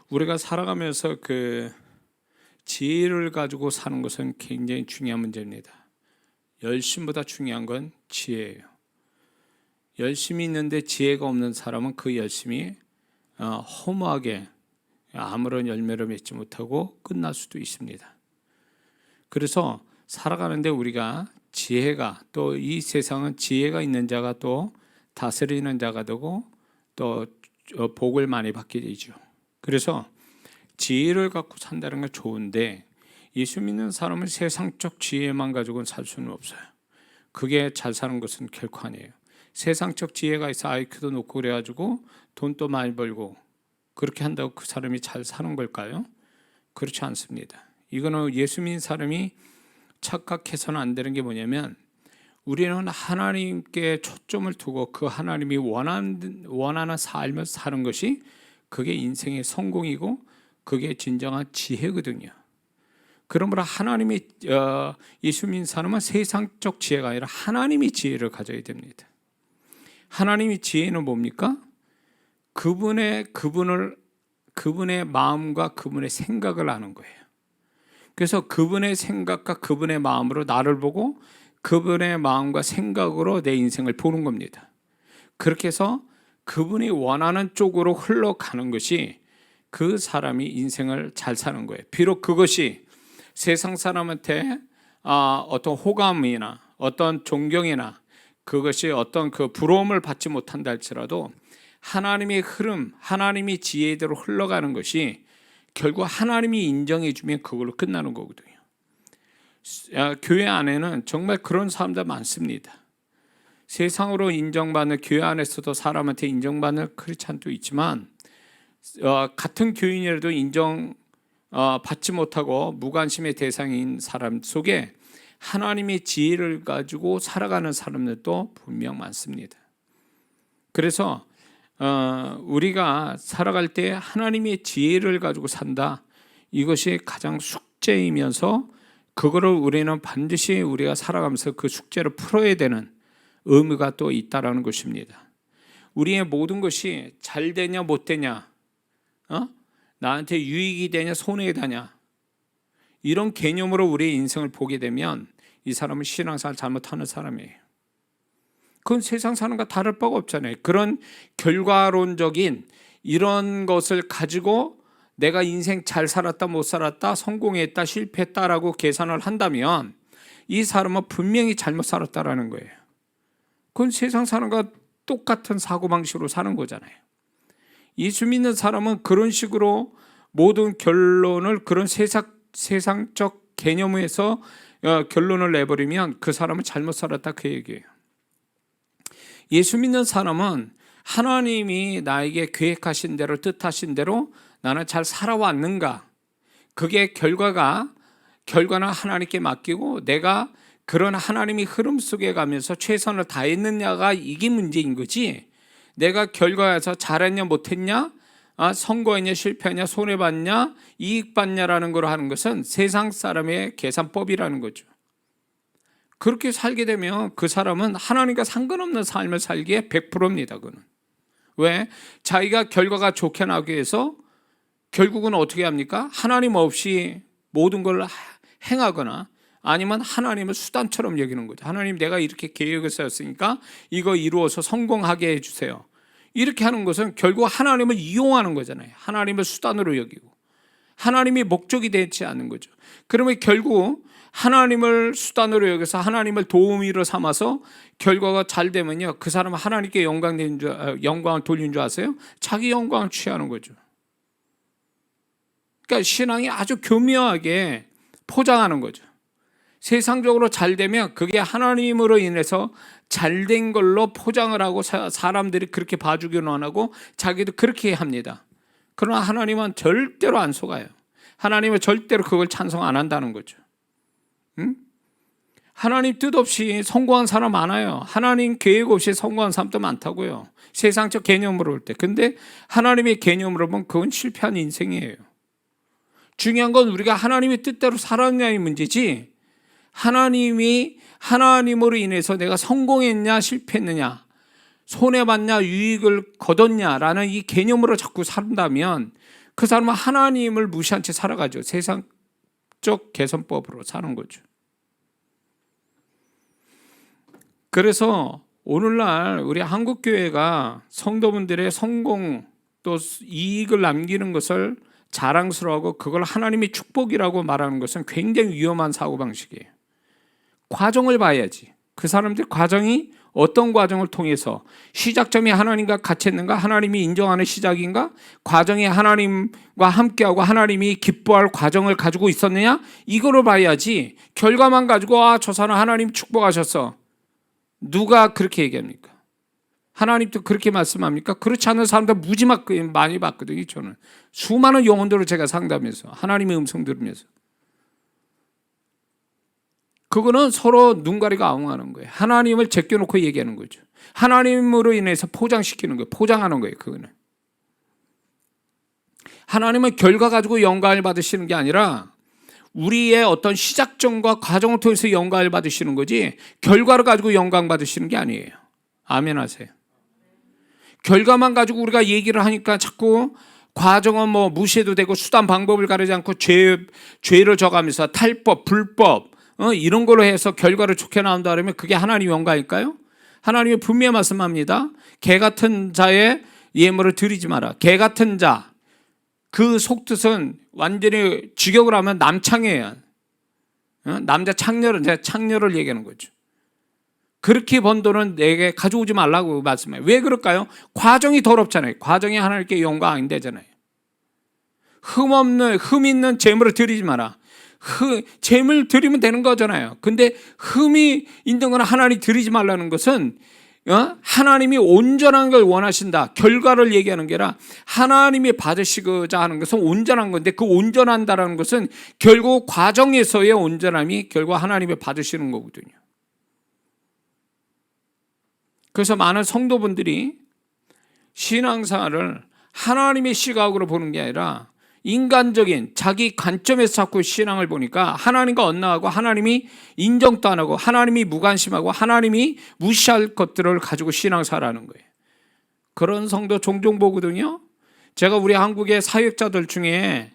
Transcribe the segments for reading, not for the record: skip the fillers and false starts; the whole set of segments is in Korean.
우리가 살아가면서 지혜를 가지고 사는 것은 굉장히 중요한 문제입니다. 열심보다 중요한 건 지혜예요. 열심이 있는데 지혜가 없는 사람은 그 열심이 허무하게 아무런 열매를 맺지 못하고 끝날 수도 있습니다. 그래서 살아가는데 우리가 지혜가, 또 이 세상은 지혜가 있는 자가 또 다스리는 자가 되고 또 복을 많이 받게 되죠. 그래서 지혜를 갖고 산다는 건 좋은데, 예수 믿는 사람은 세상적 지혜만 가지고는 살 수는 없어요. 그게 잘 사는 것은 결코 아니에요. 세상적 지혜가 있어 IQ도 높고 그래가지고 돈도 많이 벌고 그렇게 한다고 그 사람이 잘 사는 걸까요? 그렇지 않습니다. 이거는 예수 믿는 사람이 착각해서는 안 되는 게 뭐냐면, 우리는 하나님께 초점을 두고 그 하나님이 원하는 삶을 사는 것이 그게 인생의 성공이고 그게 진정한 지혜거든요. 그러므로 하나님이 예수 믿는 사람은 세상적 지혜가 아니라 하나님이 지혜를 가져야 됩니다. 하나님의 지혜는 뭡니까? 그분의 마음과 그분의 생각을 아는 거예요. 그래서 그분의 생각과 그분의 마음으로 나를 보고 그분의 마음과 생각으로 내 인생을 보는 겁니다. 그렇게 해서 그분이 원하는 쪽으로 흘러가는 것이 그 사람이 인생을 잘 사는 거예요. 비록 그것이 세상 사람한테 어떤 호감이나 어떤 존경이나 그것이 어떤 그 부러움을 받지 못한다 할지라도 하나님의 흐름, 하나님의 지혜대로 흘러가는 것이 결국 하나님이 인정해 주면 그걸로 끝나는 거거든요. 교회 안에는 정말 그런 사람들 많습니다. 세상으로 인정받는, 교회 안에서도 사람한테 인정받는 크리스찬도 있지만 같은 교인이라도 인정 받지 못하고 무관심의 대상인 사람 속에 하나님의 지혜를 가지고 살아가는 사람들도 분명 많습니다. 그래서 우리가 살아갈 때 하나님의 지혜를 가지고 산다, 이것이 가장 숙제이면서 그거를 우리는 반드시 우리가 살아가면서 그 숙제를 풀어야 되는 의무가 또 있다라는 것입니다. 우리의 모든 것이 잘 되냐 못 되냐, 나한테 유익이 되냐 손해가 되냐, 이런 개념으로 우리의 인생을 보게 되면 이 사람은 신앙생활 잘못하는 사람이에요. 그건 세상 사람과 다를 바가 없잖아요. 그런 결과론적인 이런 것을 가지고 내가 인생 잘 살았다 못 살았다, 성공했다 실패했다라고 계산을 한다면 이 사람은 분명히 잘못 살았다라는 거예요. 그건 세상 사람과 똑같은 사고방식으로 사는 거잖아요. 예수 믿는 사람은 그런 식으로 모든 결론을 그런 세상적 개념에서 결론을 내버리면 그 사람은 잘못 살았다, 그 얘기예요. 예수 믿는 사람은 하나님이 나에게 계획하신 대로, 뜻하신 대로 나는 잘 살아왔는가, 그게 결과는 하나님께 맡기고 내가 그런 하나님의 흐름 속에 가면서 최선을 다했느냐가 이게 문제인 거지, 내가 결과에서 잘했냐 못했냐, 선거했냐 실패했냐 손해봤냐 이익봤냐라는 걸 하는 것은 세상 사람의 계산법이라는 거죠. 그렇게 살게 되면 그 사람은 하나님과 상관없는 삶을 살기에 100%입니다. 그는 왜? 자기가 결과가 좋게 나기 위해서 결국은 어떻게 합니까? 하나님 없이 모든 걸 행하거나 아니면 하나님을 수단처럼 여기는 거죠. 하나님, 내가 이렇게 계획을 세웠으니까 이거 이루어서 성공하게 해주세요. 이렇게 하는 것은 결국 하나님을 이용하는 거잖아요. 하나님을 수단으로 여기고 하나님이 목적이 되지 않는 거죠. 그러면 결국 하나님을 수단으로 여기서 하나님을 도우미로 삼아서 결과가 잘 되면요, 그 사람은 하나님께 영광을 돌리는 줄 아세요? 자기 영광을 취하는 거죠. 그러니까 신앙이 아주 교묘하게 포장하는 거죠. 세상적으로 잘 되면 그게 하나님으로 인해서 잘된 걸로 포장을 하고 사람들이 그렇게 봐주기는 안 하고 자기도 그렇게 합니다. 그러나 하나님은 절대로 안 속아요. 하나님은 절대로 그걸 찬성 안 한다는 거죠. 하나님 뜻 없이 성공한 사람 많아요. 하나님 계획 없이 성공한 사람도 많다고요. 세상적 개념으로 볼 때. 근데 하나님의 개념으로 보면 그건 실패한 인생이에요. 중요한 건 우리가 하나님의 뜻대로 살았냐의 문제지, 하나님으로 인해서 내가 성공했냐 실패했느냐, 손해봤냐 유익을 거뒀냐라는 이 개념으로 자꾸 산다면 그 사람은 하나님을 무시한 채 살아가죠. 세상적 개선법으로 사는 거죠. 그래서 오늘날 우리 한국교회가 성도분들의 성공 또 이익을 남기는 것을 자랑스러워하고 그걸 하나님의 축복이라고 말하는 것은 굉장히 위험한 사고방식이에요. 과정을 봐야지. 그 사람들 과정이 어떤 과정을 통해서 시작점이 하나님과 같이 했는가? 하나님이 인정하는 시작인가? 과정이 하나님과 함께하고 하나님이 기뻐할 과정을 가지고 있었느냐? 이거를 봐야지 결과만 가지고 저 사람 하나님 축복하셨어. 누가 그렇게 얘기합니까? 하나님도 그렇게 말씀합니까? 그렇지 않은 사람들 무지 많이 봤거든요. 저는 수많은 영혼들을 제가 상담해서 하나님의 음성 들으면서 그거는 서로 눈가리가 엉하는 거예요. 하나님을 제껴놓고 얘기하는 거죠. 하나님으로 인해서 포장시키는 거예요. 포장하는 거예요. 그거는 하나님은 결과 가지고 영광을 받으시는 게 아니라 우리의 어떤 시작점과 과정을 통해서 영광을 받으시는 거지 결과를 가지고 영광 받으시는 게 아니에요. 아멘 하세요. 결과만 가지고 우리가 얘기를 하니까 자꾸 과정은 뭐 무시해도 되고 수단 방법을 가리지 않고 죄를 져가면서 탈법, 불법 이런 걸로 해서 결과를 좋게 나온다 그러면 그게 하나님 영광일까요? 하나님이 분명히 말씀합니다. 개 같은 자의 예물을 드리지 마라. 개 같은 자, 그 속뜻은 완전히 직역을 하면 남창이에요. 남자 창녀를 얘기하는 거죠. 그렇게 번 돈은 내게 가져오지 말라고 말씀해요. 왜 그럴까요? 과정이 더럽잖아요. 과정이 하나님께 영광 안 되잖아요. 흠 있는 재물을 드리지 마라. 재물 드리면 되는 거잖아요. 근데 흠이 있는 건 하나님 드리지 말라는 것은 하나님이 온전한 걸 원하신다. 결과를 얘기하는 게 아니라 하나님이 받으시고자 하는 것은 온전한 건데 그 온전한다라는 것은 결국 과정에서의 온전함이 결국 하나님이 받으시는 거거든요. 그래서 많은 성도분들이 신앙생활을 하나님의 시각으로 보는 게 아니라 인간적인 자기 관점에서 자꾸 신앙을 보니까 하나님과 엇나가고 하나님이 인정도 안 하고 하나님이 무관심하고 하나님이 무시할 것들을 가지고 신앙생활하는 거예요. 그런 성도 종종 보거든요. 제가 우리 한국의 사역자들 중에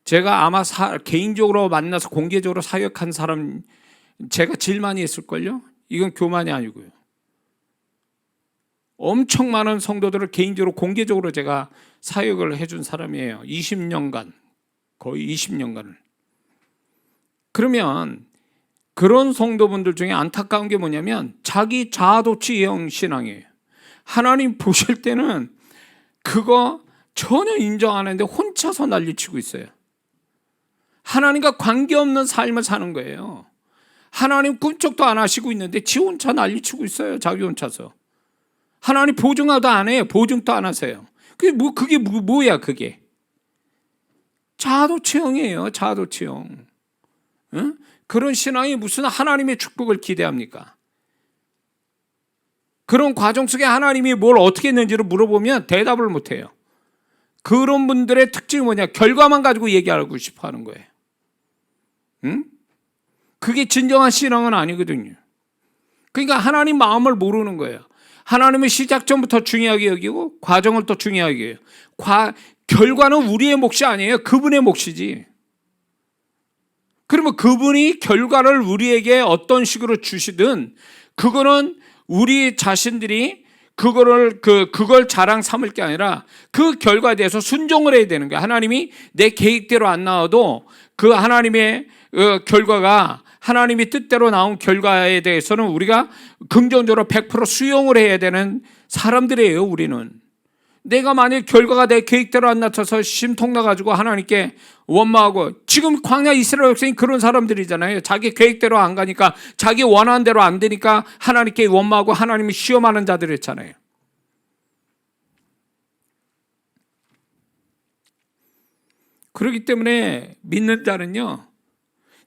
제가 아마 개인적으로 만나서 공개적으로 사역한 사람 제가 제일 많이 했을걸요. 이건 교만이 아니고요. 엄청 많은 성도들을 개인적으로 공개적으로 제가 사역을 해준 사람이에요. 20년간 거의 20년간을. 그러면 그런 성도분들 중에 안타까운 게 뭐냐면 자기 자아도취형 신앙이에요. 하나님 보실 때는 그거 전혀 인정 안 하는데 혼자서 난리치고 있어요. 하나님과 관계없는 삶을 사는 거예요. 하나님 꿈쩍도 안 하시고 있는데 지 혼자 난리치고 있어요. 자기 혼자서. 하나님 보증도 안 해요. 보증도 안 하세요. 그게 뭐야 그게? 자아도취형이에요. 자아도취형. 응? 그런 신앙이 무슨 하나님의 축복을 기대합니까? 그런 과정 속에 하나님이 뭘 어떻게 했는지를 물어보면 대답을 못해요. 그런 분들의 특징이 뭐냐? 결과만 가지고 얘기하고 싶어 하는 거예요. 응? 그게 진정한 신앙은 아니거든요. 그러니까 하나님 마음을 모르는 거예요. 하나님은 시작점부터 중요하게 여기고 과정을 또 중요하게 해요. 결과는 우리의 몫이 아니에요. 그분의 몫이지. 그러면 그분이 결과를 우리에게 어떤 식으로 주시든 그거는 우리 자신들이 그걸 자랑 삼을 게 아니라 그 결과에 대해서 순종을 해야 되는 거예요. 하나님이 내 계획대로 안 나와도 그 하나님의 결과가 하나님이 뜻대로 나온 결과에 대해서는 우리가 긍정적으로 100% 수용을 해야 되는 사람들이에요. 우리는. 내가 만약 결과가 내 계획대로 안 나타서 심통 나가지고 하나님께 원망하고, 지금 광야 이스라엘 백성이 그런 사람들이잖아요. 자기 계획대로 안 가니까, 자기 원하는 대로 안 되니까 하나님께 원망하고 하나님을 시험하는 자들이었잖아요. 그렇기 때문에 믿는 자는요,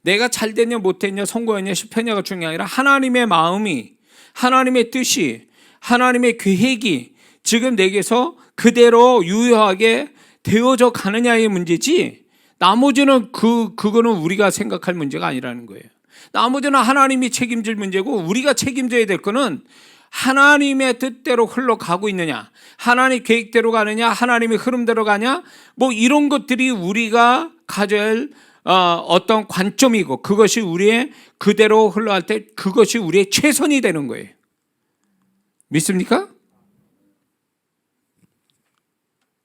내가 잘 됐냐 못됐냐 성공했냐 실패했냐가 중요한 게 아니라 하나님의 마음이, 하나님의 뜻이, 하나님의 계획이 지금 내게서 그대로 유효하게 되어져 가느냐의 문제지, 나머지는 그거는 우리가 생각할 문제가 아니라는 거예요. 나머지는 하나님이 책임질 문제고 우리가 책임져야 될 거는 하나님의 뜻대로 흘러가고 있느냐, 하나님 계획대로 가느냐, 하나님의 흐름대로 가냐, 뭐 이런 것들이 우리가 가져야 할 어떤 관점이고, 그것이 우리의 그대로 흘러갈 때 그것이 우리의 최선이 되는 거예요. 믿습니까?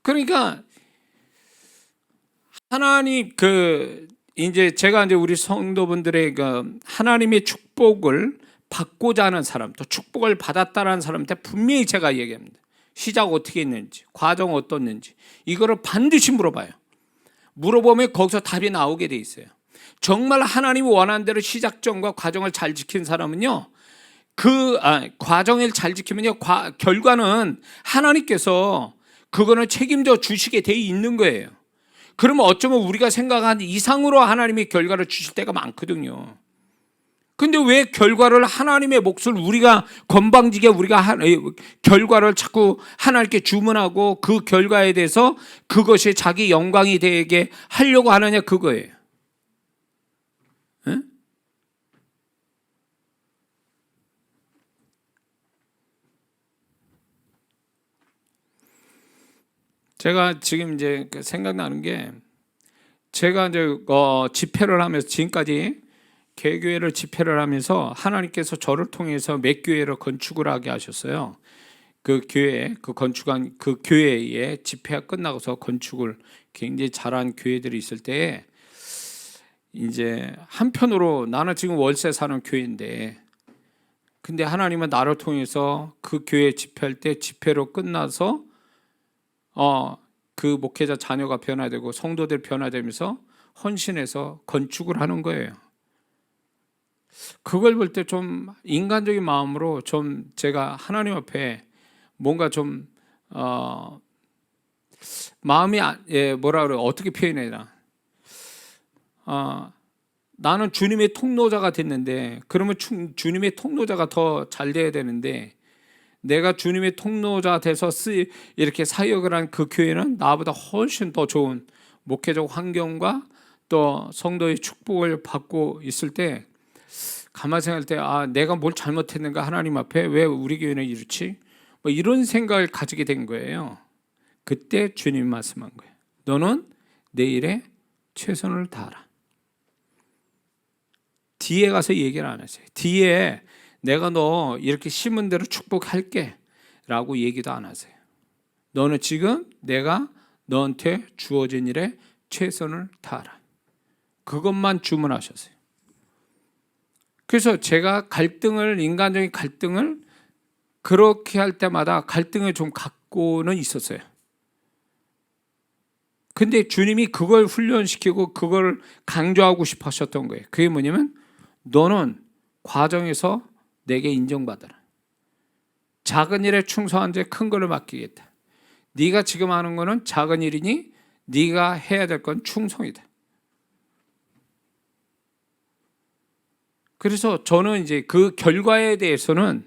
그러니까 하나님 이제 제가 이제 우리 성도분들의 하나님의 축복을 받고자 하는 사람, 또 축복을 받았다라는 사람한테 분명히 제가 얘기합니다. 시작 어떻게 했는지, 과정 어떻는지, 이거를 반드시 물어봐요. 물어보면 거기서 답이 나오게 돼 있어요. 정말 하나님이 원하는 대로 시작점과 과정을 잘 지킨 사람은요, 과정을 잘 지키면요, 결과는 하나님께서 그거는 책임져 주시게 돼 있는 거예요. 그러면 어쩌면 우리가 생각한 이상으로 하나님이 결과를 주실 때가 많거든요. 근데 왜 결과를, 하나님의 몫을 우리가 건방지게 우리가 결과를 자꾸 하나님께 주문하고 그 결과에 대해서 그것이 자기 영광이 되게 하려고 하느냐, 그거예요. 네? 제가 지금 이제 생각나는 게, 제가 이제 집회를 하면서 지금까지 개교회를 집회를 하면서 하나님께서 저를 통해서 몇 교회를 건축을 하게 하셨어요. 그 교회, 그 건축한 그 교회에 집회가 끝나고서 건축을 굉장히 잘한 교회들이 있을 때, 이제 한편으로 나는 지금 월세 사는 교회인데, 근데 하나님은 나를 통해서 그 교회 집회할 때 집회로 끝나서 그 목회자 자녀가 변화되고 성도들 변화되면서 헌신해서 건축을 하는 거예요. 그걸 볼 때 좀 인간적인 마음으로 좀 제가 하나님 앞에 뭔가 좀 마음이 뭐라 그래요? 어떻게 표현해야 되나? 나는 주님의 통로자가 됐는데, 그러면 주님의 통로자가 더 잘 돼야 되는데, 내가 주님의 통로자 돼서 이렇게 사역을 한 그 교회는 나보다 훨씬 더 좋은 목회적 환경과 또 성도의 축복을 받고 있을 때, 가만히 생각할 때 내가 뭘 잘못했는가, 하나님 앞에 왜 우리 교회는 이렇지? 뭐 이런 생각을 가지게 된 거예요. 그때 주님이 말씀한 거예요. 너는 내 일에 최선을 다하라. 뒤에 가서 얘기를 안 했어요. 뒤에 내가 너 이렇게 심은 대로 축복할게 라고 얘기도 안 하세요. 너는 지금 내가 너한테 주어진 일에 최선을 다하라. 그것만 주문하셨어요. 그래서 제가 인간적인 갈등을 그렇게 할 때마다 갈등을 좀 갖고는 있었어요. 근데 주님이 그걸 훈련시키고 그걸 강조하고 싶어 하셨던 거예요. 그게 뭐냐면, 너는 과정에서 내게 인정받아라. 작은 일에 충성한 자에 큰 거를 맡기겠다. 네가 지금 하는 거는 작은 일이니 네가 해야 될 건 충성이다. 그래서 저는 이제 그 결과에 대해서는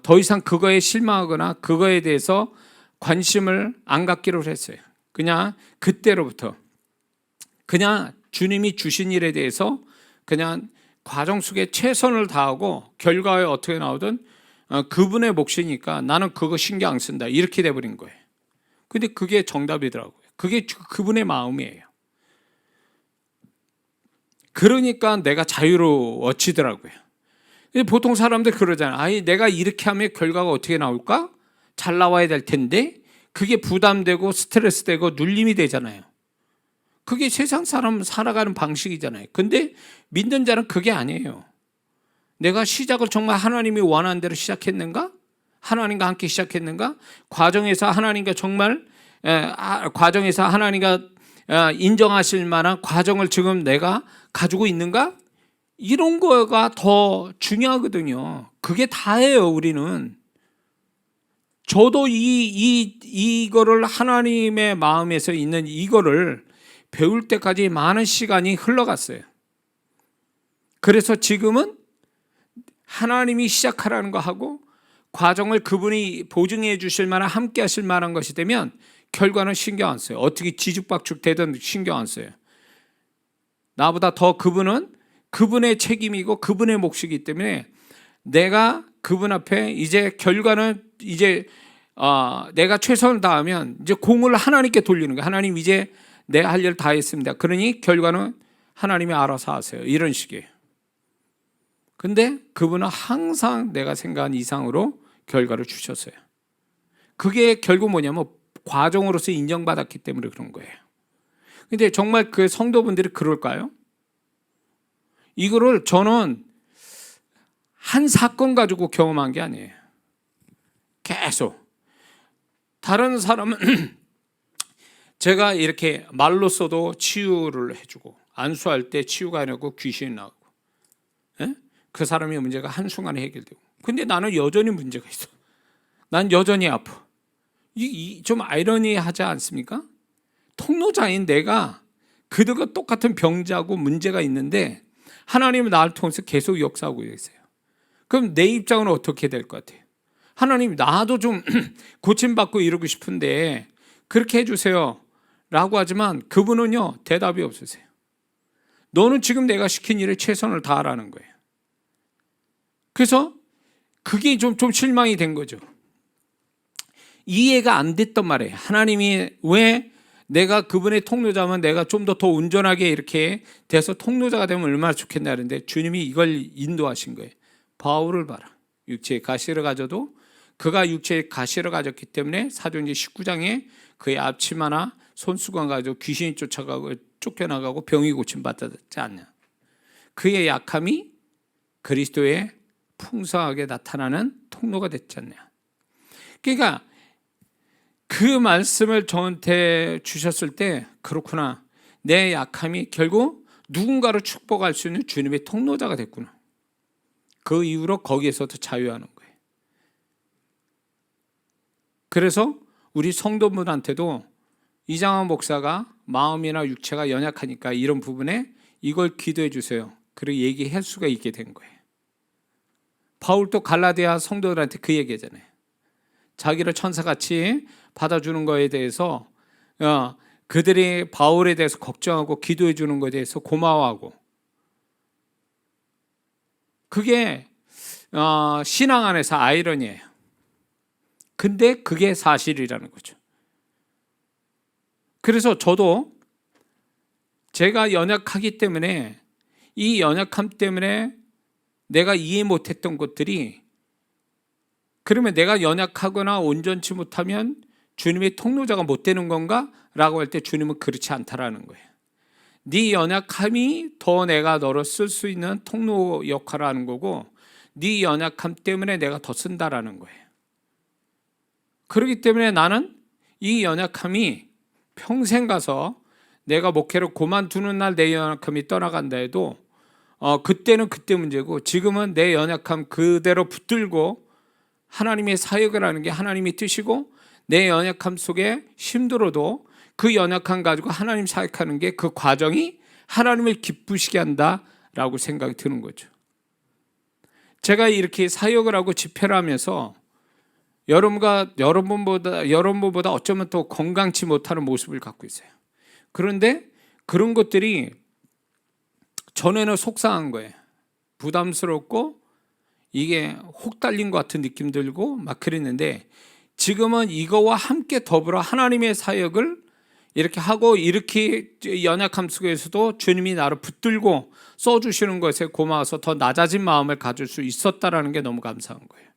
더 이상 그거에 실망하거나 그거에 대해서 관심을 안 갖기로 했어요. 그냥 그때로부터 그냥 주님이 주신 일에 대해서 그냥 과정 속에 최선을 다하고 결과에 어떻게 나오든 그분의 몫이니까 나는 그거 신경 안 쓴다, 이렇게 돼버린 거예요. 근데 그게 정답이더라고요. 그게 그분의 마음이에요. 그러니까 내가 자유로워지더라고요. 보통 사람들 그러잖아요. 내가 이렇게 하면 결과가 어떻게 나올까? 잘 나와야 될 텐데. 그게 부담되고 스트레스 되고 눌림이 되잖아요. 그게 세상 사람 살아가는 방식이잖아요. 근데 믿는 자는 그게 아니에요. 내가 시작을 정말 하나님이 원하는 대로 시작했는가? 하나님과 함께 시작했는가? 과정에서 하나님과 정말 과정에서 하나님과 인정하실 만한 과정을 지금 내가 가지고 있는가? 이런 거가 더 중요하거든요. 그게 다예요, 우리는. 저도 이거를 하나님의 마음에서 있는 이거를 배울 때까지 많은 시간이 흘러갔어요. 그래서 지금은 하나님이 시작하라는 거 하고 과정을 그분이 보증해 주실 만한, 함께 하실 만한 것이 되면 결과는 신경 안 써요. 어떻게 지죽박죽 되든 신경 안 써요. 나보다 더 그분은 그분의 책임이고 그분의 몫이기 때문에 내가 그분 앞에 이제 결과는 이제 내가 최선을 다하면 이제 공을 하나님께 돌리는 거예요. 하나님 이제 내 할 일 다 했습니다. 그러니 결과는 하나님이 알아서 하세요. 이런 식이에요. 근데 그분은 항상 내가 생각한 이상으로 결과를 주셨어요. 그게 결국 뭐냐면 과정으로서 인정받았기 때문에 그런 거예요. 근데 정말 그 성도분들이 그럴까요? 이거를 저는 한 사건 가지고 경험한 게 아니에요. 계속 다른 사람은 제가 이렇게 말로써도 치유를 해주고 안수할 때 치유가 아니고 귀신이 나오고, 예? 그 사람의 문제가 한순간에 해결되고, 근데 나는 여전히 문제가 있어. 난 여전히 아파. 좀 아이러니하지 않습니까? 통로자인 내가 그들과 똑같은 병자고 문제가 있는데 하나님은 나를 통해서 계속 역사하고 계세요. 그럼 내 입장은 어떻게 될 것 같아요? 하나님, 나도 좀 고침받고 이러고 싶은데 그렇게 해주세요 라고 하지만 그분은요, 대답이 없으세요. 너는 지금 내가 시킨 일에 최선을 다하라는 거예요. 그래서 그게 좀 실망이 된 거죠. 이해가 안 됐단 말이에요. 하나님이 왜 내가 그분의 통로자면 내가 좀 더 온전하게 이렇게 돼서 통로자가 되면 얼마나 좋겠나 하는데 주님이 이걸 인도하신 거예요. 바울을 봐라. 육체의 가시를 가져도 그가 육체의 가시를 가졌기 때문에 사도행전 19장에 그의 앞치마나 손수건 가지고 귀신이 쫓아가고 쫓겨나가고 병이 고침받지 않냐. 그의 약함이 그리스도의 풍성하게 나타나는 통로가 됐지 않냐. 그러니까 그 말씀을 저한테 주셨을 때 그렇구나. 내 약함이 결국 누군가를 축복할 수 있는 주님의 통로자가 됐구나. 그 이후로 거기에서도 자유하는 거예요. 그래서 우리 성도분한테도 이장한 목사가 마음이나 육체가 연약하니까 이런 부분에 이걸 기도해 주세요. 그리고 얘기할 수가 있게 된 거예요. 바울도 갈라디아 성도들한테 그 얘기잖아요. 자기를 천사같이 받아주는 거에 대해서 그들이 바울에 대해서 걱정하고 기도해 주는 것에 대해서 고마워하고, 그게 신앙 안에서 아이러니예요. 근데 그게 사실이라는 거죠. 그래서 저도 제가 연약하기 때문에 이 연약함 때문에 내가 이해 못했던 것들이, 그러면 내가 연약하거나 온전치 못하면 주님의 통로자가 못 되는 건가? 라고 할 때 주님은 그렇지 않다라는 거예요. 네 연약함이 더 내가 너를 쓸 수 있는 통로 역할을 하는 거고 네 연약함 때문에 내가 더 쓴다라는 거예요. 그렇기 때문에 나는 이 연약함이 평생 가서 내가 목회를 그만두는 날 내 연약함이 떠나간다 해도 그때는 그때 문제고, 지금은 내 연약함 그대로 붙들고 하나님의 사역을 하는 게 하나님의 뜻이고, 내 연약함 속에 힘들어도 그 연약함 가지고 하나님 사역하는 게 그 과정이 하나님을 기쁘시게 한다라고 생각이 드는 거죠. 제가 이렇게 사역을 하고 집회를 하면서 여러분보다 어쩌면 더 건강치 못하는 모습을 갖고 있어요. 그런데 그런 것들이 전에는 속상한 거예요. 부담스럽고 이게 혹 달린 것 같은 느낌 들고 막 그랬는데, 지금은 이거와 함께 더불어 하나님의 사역을 이렇게 하고, 이렇게 연약함 속에서도 주님이 나를 붙들고 써주시는 것에 고마워서 더 낮아진 마음을 가질 수 있었다라는 게 너무 감사한 거예요.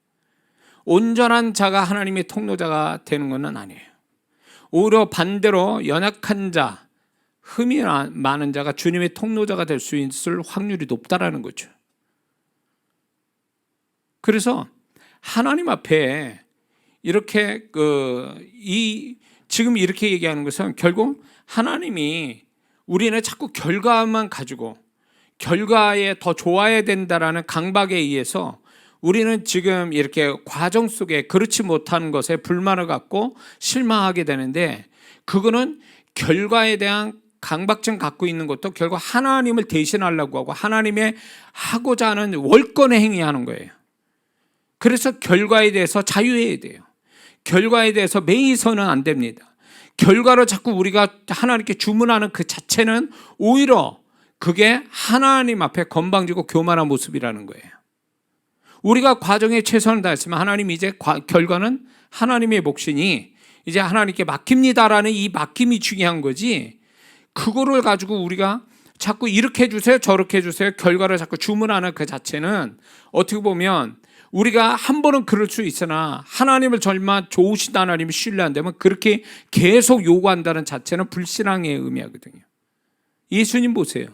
온전한 자가 하나님의 통로자가 되는 것은 아니에요. 오히려 반대로 연약한 자, 흠이 많은 자가 주님의 통로자가 될 수 있을 확률이 높다라는 거죠. 그래서 하나님 앞에 이렇게 지금 이렇게 얘기하는 것은 결국 하나님이 우리는 자꾸 결과만 가지고 결과에 더 좋아야 된다라는 강박에 의해서 우리는 지금 이렇게 과정 속에 그렇지 못한 것에 불만을 갖고 실망하게 되는데, 그거는 결과에 대한 강박증 갖고 있는 것도 결국 하나님을 대신하려고 하고 하나님의 하고자 하는 월권의 행위하는 거예요. 그래서 결과에 대해서 자유해야 돼요. 결과에 대해서 매이서는 안 됩니다. 결과로 자꾸 우리가 하나님께 주문하는 그 자체는 오히려 그게 하나님 앞에 건방지고 교만한 모습이라는 거예요. 우리가 과정에 최선을 다했으면 하나님이 이제 결과는 하나님의 몫이니 이제 하나님께 맡깁니다라는 이 맡김이 중요한 거지, 그거를 가지고 우리가 자꾸 이렇게 해주세요 저렇게 해주세요 결과를 자꾸 주문하는 그 자체는 어떻게 보면 우리가 한 번은 그럴 수 있으나 하나님을 정말 좋으신 하나님을 신뢰한다면 그렇게 계속 요구한다는 자체는 불신앙의 의미하거든요. 예수님 보세요.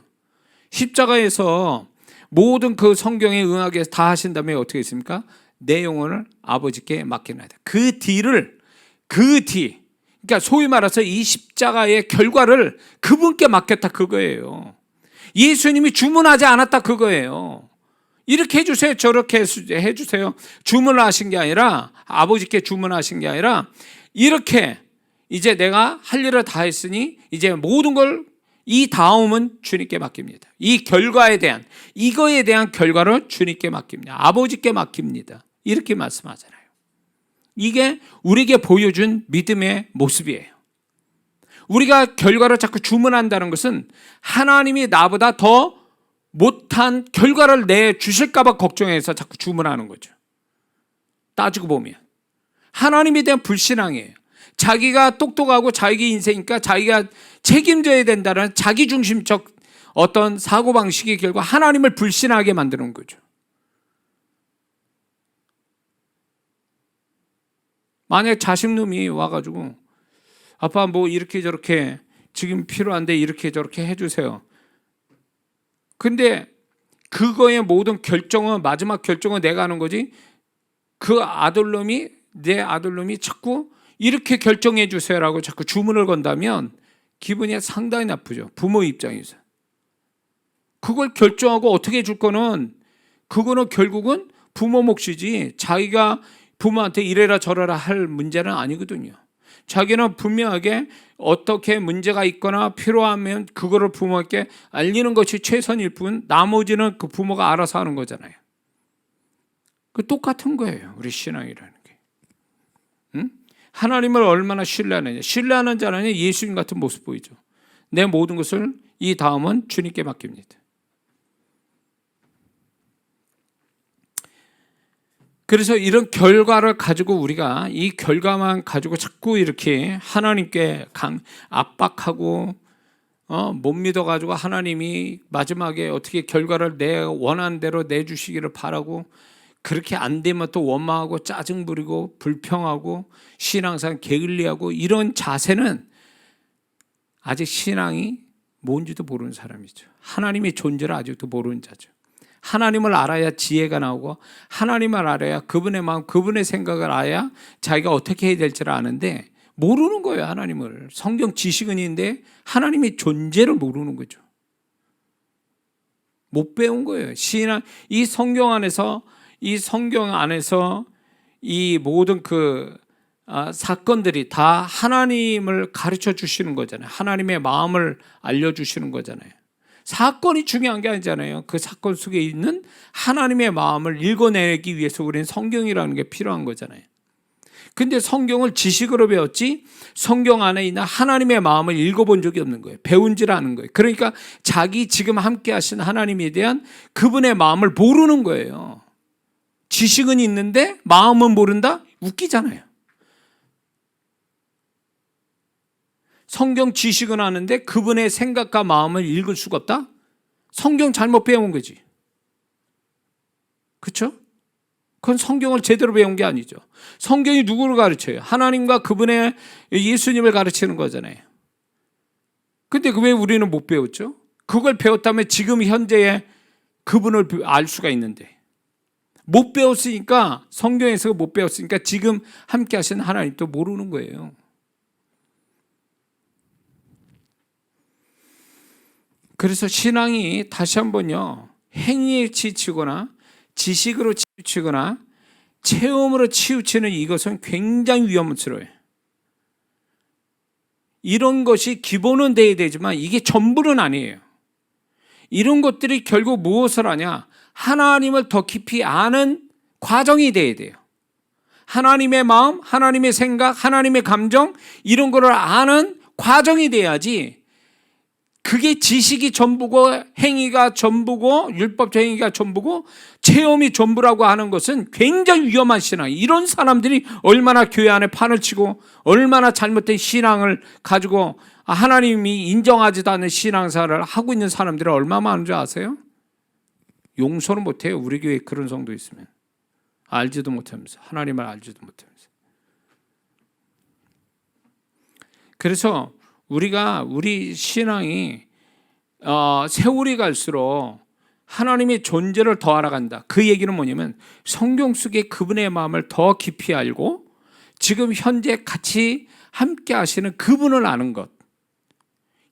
십자가에서 모든 그 성경의 응하게 다 하신 다음에 어떻게 했습니까? 내 영혼을 아버지께 맡겨놔야 돼. 그러니까 소위 말해서 이 십자가의 결과를 그분께 맡겼다 그거예요. 예수님이 주문하지 않았다 그거예요. 이렇게 해주세요 저렇게 해주세요 주문을 하신 게 아니라, 아버지께 주문하신 게 아니라, 이렇게 이제 내가 할 일을 다 했으니 이제 모든 걸 이 다음은 주님께 맡깁니다. 이 결과에 대한, 이거에 대한 결과를 주님께 맡깁니다. 아버지께 맡깁니다. 이렇게 말씀하잖아요. 이게 우리에게 보여준 믿음의 모습이에요. 우리가 결과를 자꾸 주문한다는 것은 하나님이 나보다 더 못한 결과를 내주실까 봐 걱정해서 자꾸 주문하는 거죠. 따지고 보면 하나님에 대한 불신앙이에요. 자기가 똑똑하고 자기 인생이니까 자기가 책임져야 된다는 자기중심적 어떤 사고방식의 결과 하나님을 불신하게 만드는 거죠. 만약에 자식놈이 와가지고 아빠 뭐 이렇게 저렇게 지금 필요한데 이렇게 저렇게 해주세요. 근데 그거의 모든 결정은, 마지막 결정은 내가 하는 거지, 내 아들놈이 자꾸 이렇게 결정해 주세요라고 자꾸 주문을 건다면 기분이 상당히 나쁘죠. 부모 입장에서. 그걸 결정하고 어떻게 해줄 거는, 그거는 결국은 부모 몫이지 자기가 부모한테 이래라 저래라 할 문제는 아니거든요. 자기는 분명하게 어떻게 문제가 있거나 필요하면 그거를 부모에게 알리는 것이 최선일 뿐 나머지는 그 부모가 알아서 하는 거잖아요. 그 똑같은 거예요. 우리 신앙이라는 게. 응? 하나님을 얼마나 신뢰하느냐. 신뢰하는 자는 예수님 같은 모습 보이죠. 내 모든 것을 이 다음은 주님께 맡깁니다. 그래서 이런 결과를 가지고 우리가 이 결과만 가지고 자꾸 이렇게 하나님께 압박하고 못 믿어가지고 하나님이 마지막에 어떻게 결과를 내 원하는 대로 내주시기를 바라고, 그렇게 안 되면 또 원망하고 짜증 부리고 불평하고 신앙상 게을리하고, 이런 자세는 아직 신앙이 뭔지도 모르는 사람이죠. 하나님의 존재를 아직도 모르는 자죠. 하나님을 알아야 지혜가 나오고, 하나님을 알아야 그분의 마음, 그분의 생각을 알아야 자기가 어떻게 해야 될지를 아는데 모르는 거예요. 하나님을. 성경 지식은 있는데 하나님의 존재를 모르는 거죠. 못 배운 거예요. 이 성경 안에서 이 모든 사건들이 다 하나님을 가르쳐 주시는 거잖아요. 하나님의 마음을 알려주시는 거잖아요. 사건이 중요한 게 아니잖아요. 그 사건 속에 있는 하나님의 마음을 읽어내기 위해서 우리는 성경이라는 게 필요한 거잖아요. 근데 성경을 지식으로 배웠지 성경 안에 있는 하나님의 마음을 읽어본 적이 없는 거예요. 배운 줄 아는 거예요. 그러니까 자기 지금 함께 하신 하나님에 대한 그분의 마음을 모르는 거예요. 지식은 있는데 마음은 모른다? 웃기잖아요. 성경 지식은 아는데 그분의 생각과 마음을 읽을 수가 없다? 성경 잘못 배운 거지. 그렇죠? 그건 성경을 제대로 배운 게 아니죠. 성경이 누구를 가르쳐요? 하나님과 그분의 예수님을 가르치는 거잖아요. 근데 왜 우리는 못 배웠죠? 그걸 배웠다면 지금 현재의 그분을 알 수가 있는데 못 배웠으니까, 성경에서 못 배웠으니까 지금 함께 하신 하나님도 모르는 거예요. 그래서 신앙이 다시 한번요, 행위에 치우치거나 지식으로 치우치거나 체험으로 치우치는 이것은 굉장히 위험스러워요. 이런 것이 기본은 돼야 되지만 이게 전부는 아니에요. 이런 것들이 결국 무엇을 하냐? 하나님을 더 깊이 아는 과정이 돼야 돼요. 하나님의 마음, 하나님의 생각, 하나님의 감정, 이런 거를 아는 과정이 돼야지 그게 지식이 전부고 행위가 전부고 율법적 행위가 전부고 체험이 전부라고 하는 것은 굉장히 위험한 신앙이에요. 이런 사람들이 얼마나 교회 안에 판을 치고 얼마나 잘못된 신앙을 가지고 하나님이 인정하지도 않는 신앙생활을 하고 있는 사람들이 얼마나 많은 줄 아세요? 용서를 못해요. 우리 교회에 그런 성도 있으면. 알지도 못하면서, 하나님을 알지도 못하면서. 그래서 우리 신앙이 세월이 갈수록 하나님의 존재를 더 알아간다. 그 얘기는 뭐냐면 성경 속에 그분의 마음을 더 깊이 알고 지금 현재 같이 함께 하시는 그분을 아는 것.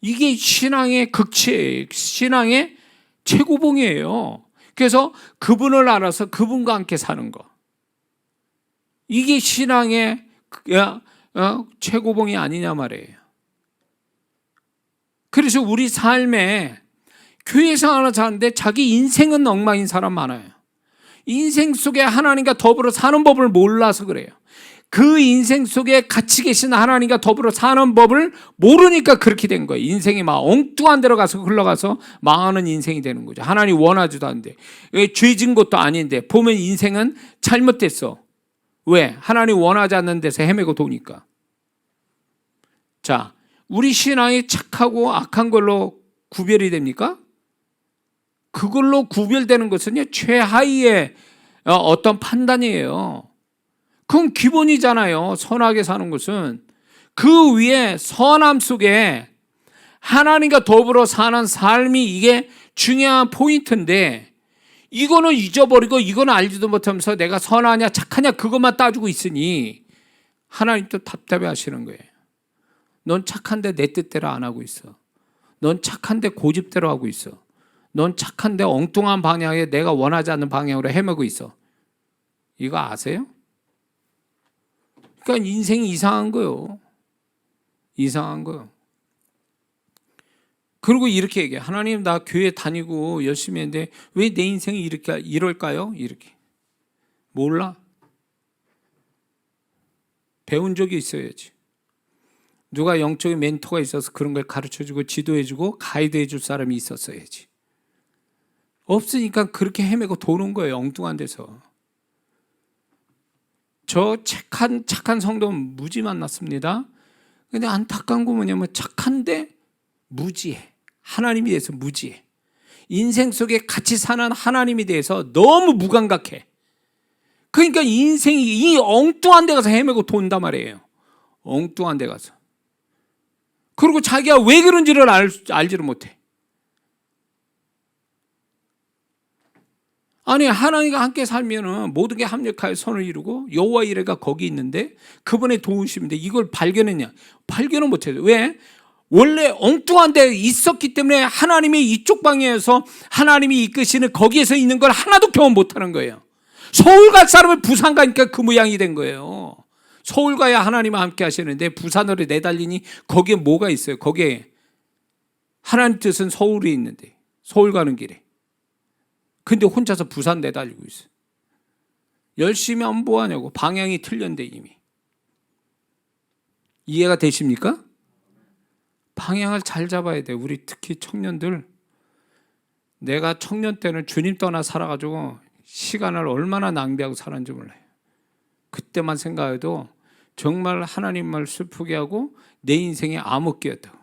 이게 신앙의 극치예요. 신앙의 최고봉이에요. 그래서 그분을 알아서 그분과 함께 사는 것. 이게 신앙의 최고봉이 아니냐 말이에요. 그래서 우리 삶에 교회 생활을 사는데 자기 인생은 엉망인 사람 많아요. 인생 속에 하나님과 더불어 사는 법을 몰라서 그래요. 그 인생 속에 같이 계신 하나님과 더불어 사는 법을 모르니까 그렇게 된 거예요. 인생이 막 엉뚱한 데로 가서 흘러가서 망하는 인생이 되는 거죠. 하나님 원하지도 않는데, 죄진 것도 아닌데 보면 인생은 잘못됐어. 왜? 하나님 원하지 않는 데서 헤매고 도니까. 자, 우리 신앙이 착하고 악한 걸로 구별이 됩니까? 그걸로 구별되는 것은요, 최하위의 어떤 판단이에요. 그건 기본이잖아요. 선하게 사는 것은. 그 위에 선함 속에 하나님과 더불어 사는 삶이 이게 중요한 포인트인데, 이거는 잊어버리고 이거는 알지도 못하면서 내가 선하냐 착하냐 그것만 따지고 있으니 하나님 또 답답해 하시는 거예요. 넌 착한데 내 뜻대로 안 하고 있어. 넌 착한데 고집대로 하고 있어. 넌 착한데 엉뚱한 방향에 내가 원하지 않는 방향으로 헤매고 있어. 이거 아세요? 그러니까 인생이 이상한 거예요. 이상한 거예요. 그리고 이렇게 얘기해. 하나님, 나 교회 다니고 열심히 했는데 왜 내 인생이 이럴까요? 이렇게. 몰라. 배운 적이 있어야지. 누가 영적인 멘토가 있어서 그런 걸 가르쳐주고 지도해주고 가이드해줄 사람이 있었어야지. 없으니까 그렇게 헤매고 도는 거예요. 엉뚱한 데서. 저 착한 성도는 무지 만났습니다. 근데 안타까운 거 뭐냐면 착한데 무지해. 하나님에 대해서 무지해. 인생 속에 같이 사는 하나님에 대해서 너무 무감각해. 그러니까 인생이 이 엉뚱한 데 가서 헤매고 돈단 말이에요. 엉뚱한 데 가서. 그리고 자기가 왜 그런지를 알지를 못해. 아니, 하나님과 함께 살면은 모든 게 합력하여 선을 이루고 여호와 이레가 거기 있는데 그분의 도우심인데 이걸 발견했냐? 발견을 못해요. 왜? 원래 엉뚱한 데 있었기 때문에 하나님이 이쪽 방향에서 하나님이 이끄시는 거기에서 있는 걸 하나도 경험 못하는 거예요. 서울 갈 사람은 부산 가니까 그 모양이 된 거예요. 서울 가야 하나님과 함께 하시는데 부산으로 내달리니 거기에 뭐가 있어요? 거기에 하나님 뜻은 서울에 있는데 서울 가는 길에. 근데 혼자서 부산 내달리고 있어. 열심히 하면 뭐하냐고. 방향이 틀렸는데 이미. 이해가 되십니까? 방향을 잘 잡아야 돼. 우리 특히 청년들. 내가 청년 때는 주님 떠나 살아가지고 시간을 얼마나 낭비하고 살았는지 몰라요. 그때만 생각해도 정말 하나님을 슬프게 하고 내 인생의 암흑기였다고.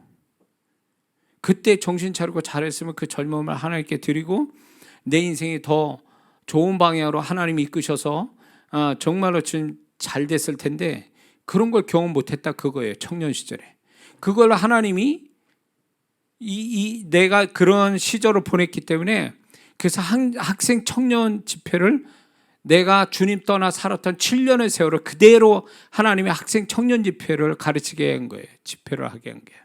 그때 정신 차리고 잘했으면 그 젊음을 하나님께 드리고 내 인생이 더 좋은 방향으로 하나님이 이끄셔서 정말로 지금 잘 됐을 텐데 그런 걸 경험 못했다 그거예요. 청년 시절에. 그걸 하나님이 내가 그런 시절을 보냈기 때문에 그래서 학생 청년 집회를 내가 주님 떠나 살았던 7년의 세월을 그대로 하나님의 학생 청년 집회를 가르치게 한 거예요. 집회를 하게 한 거예요.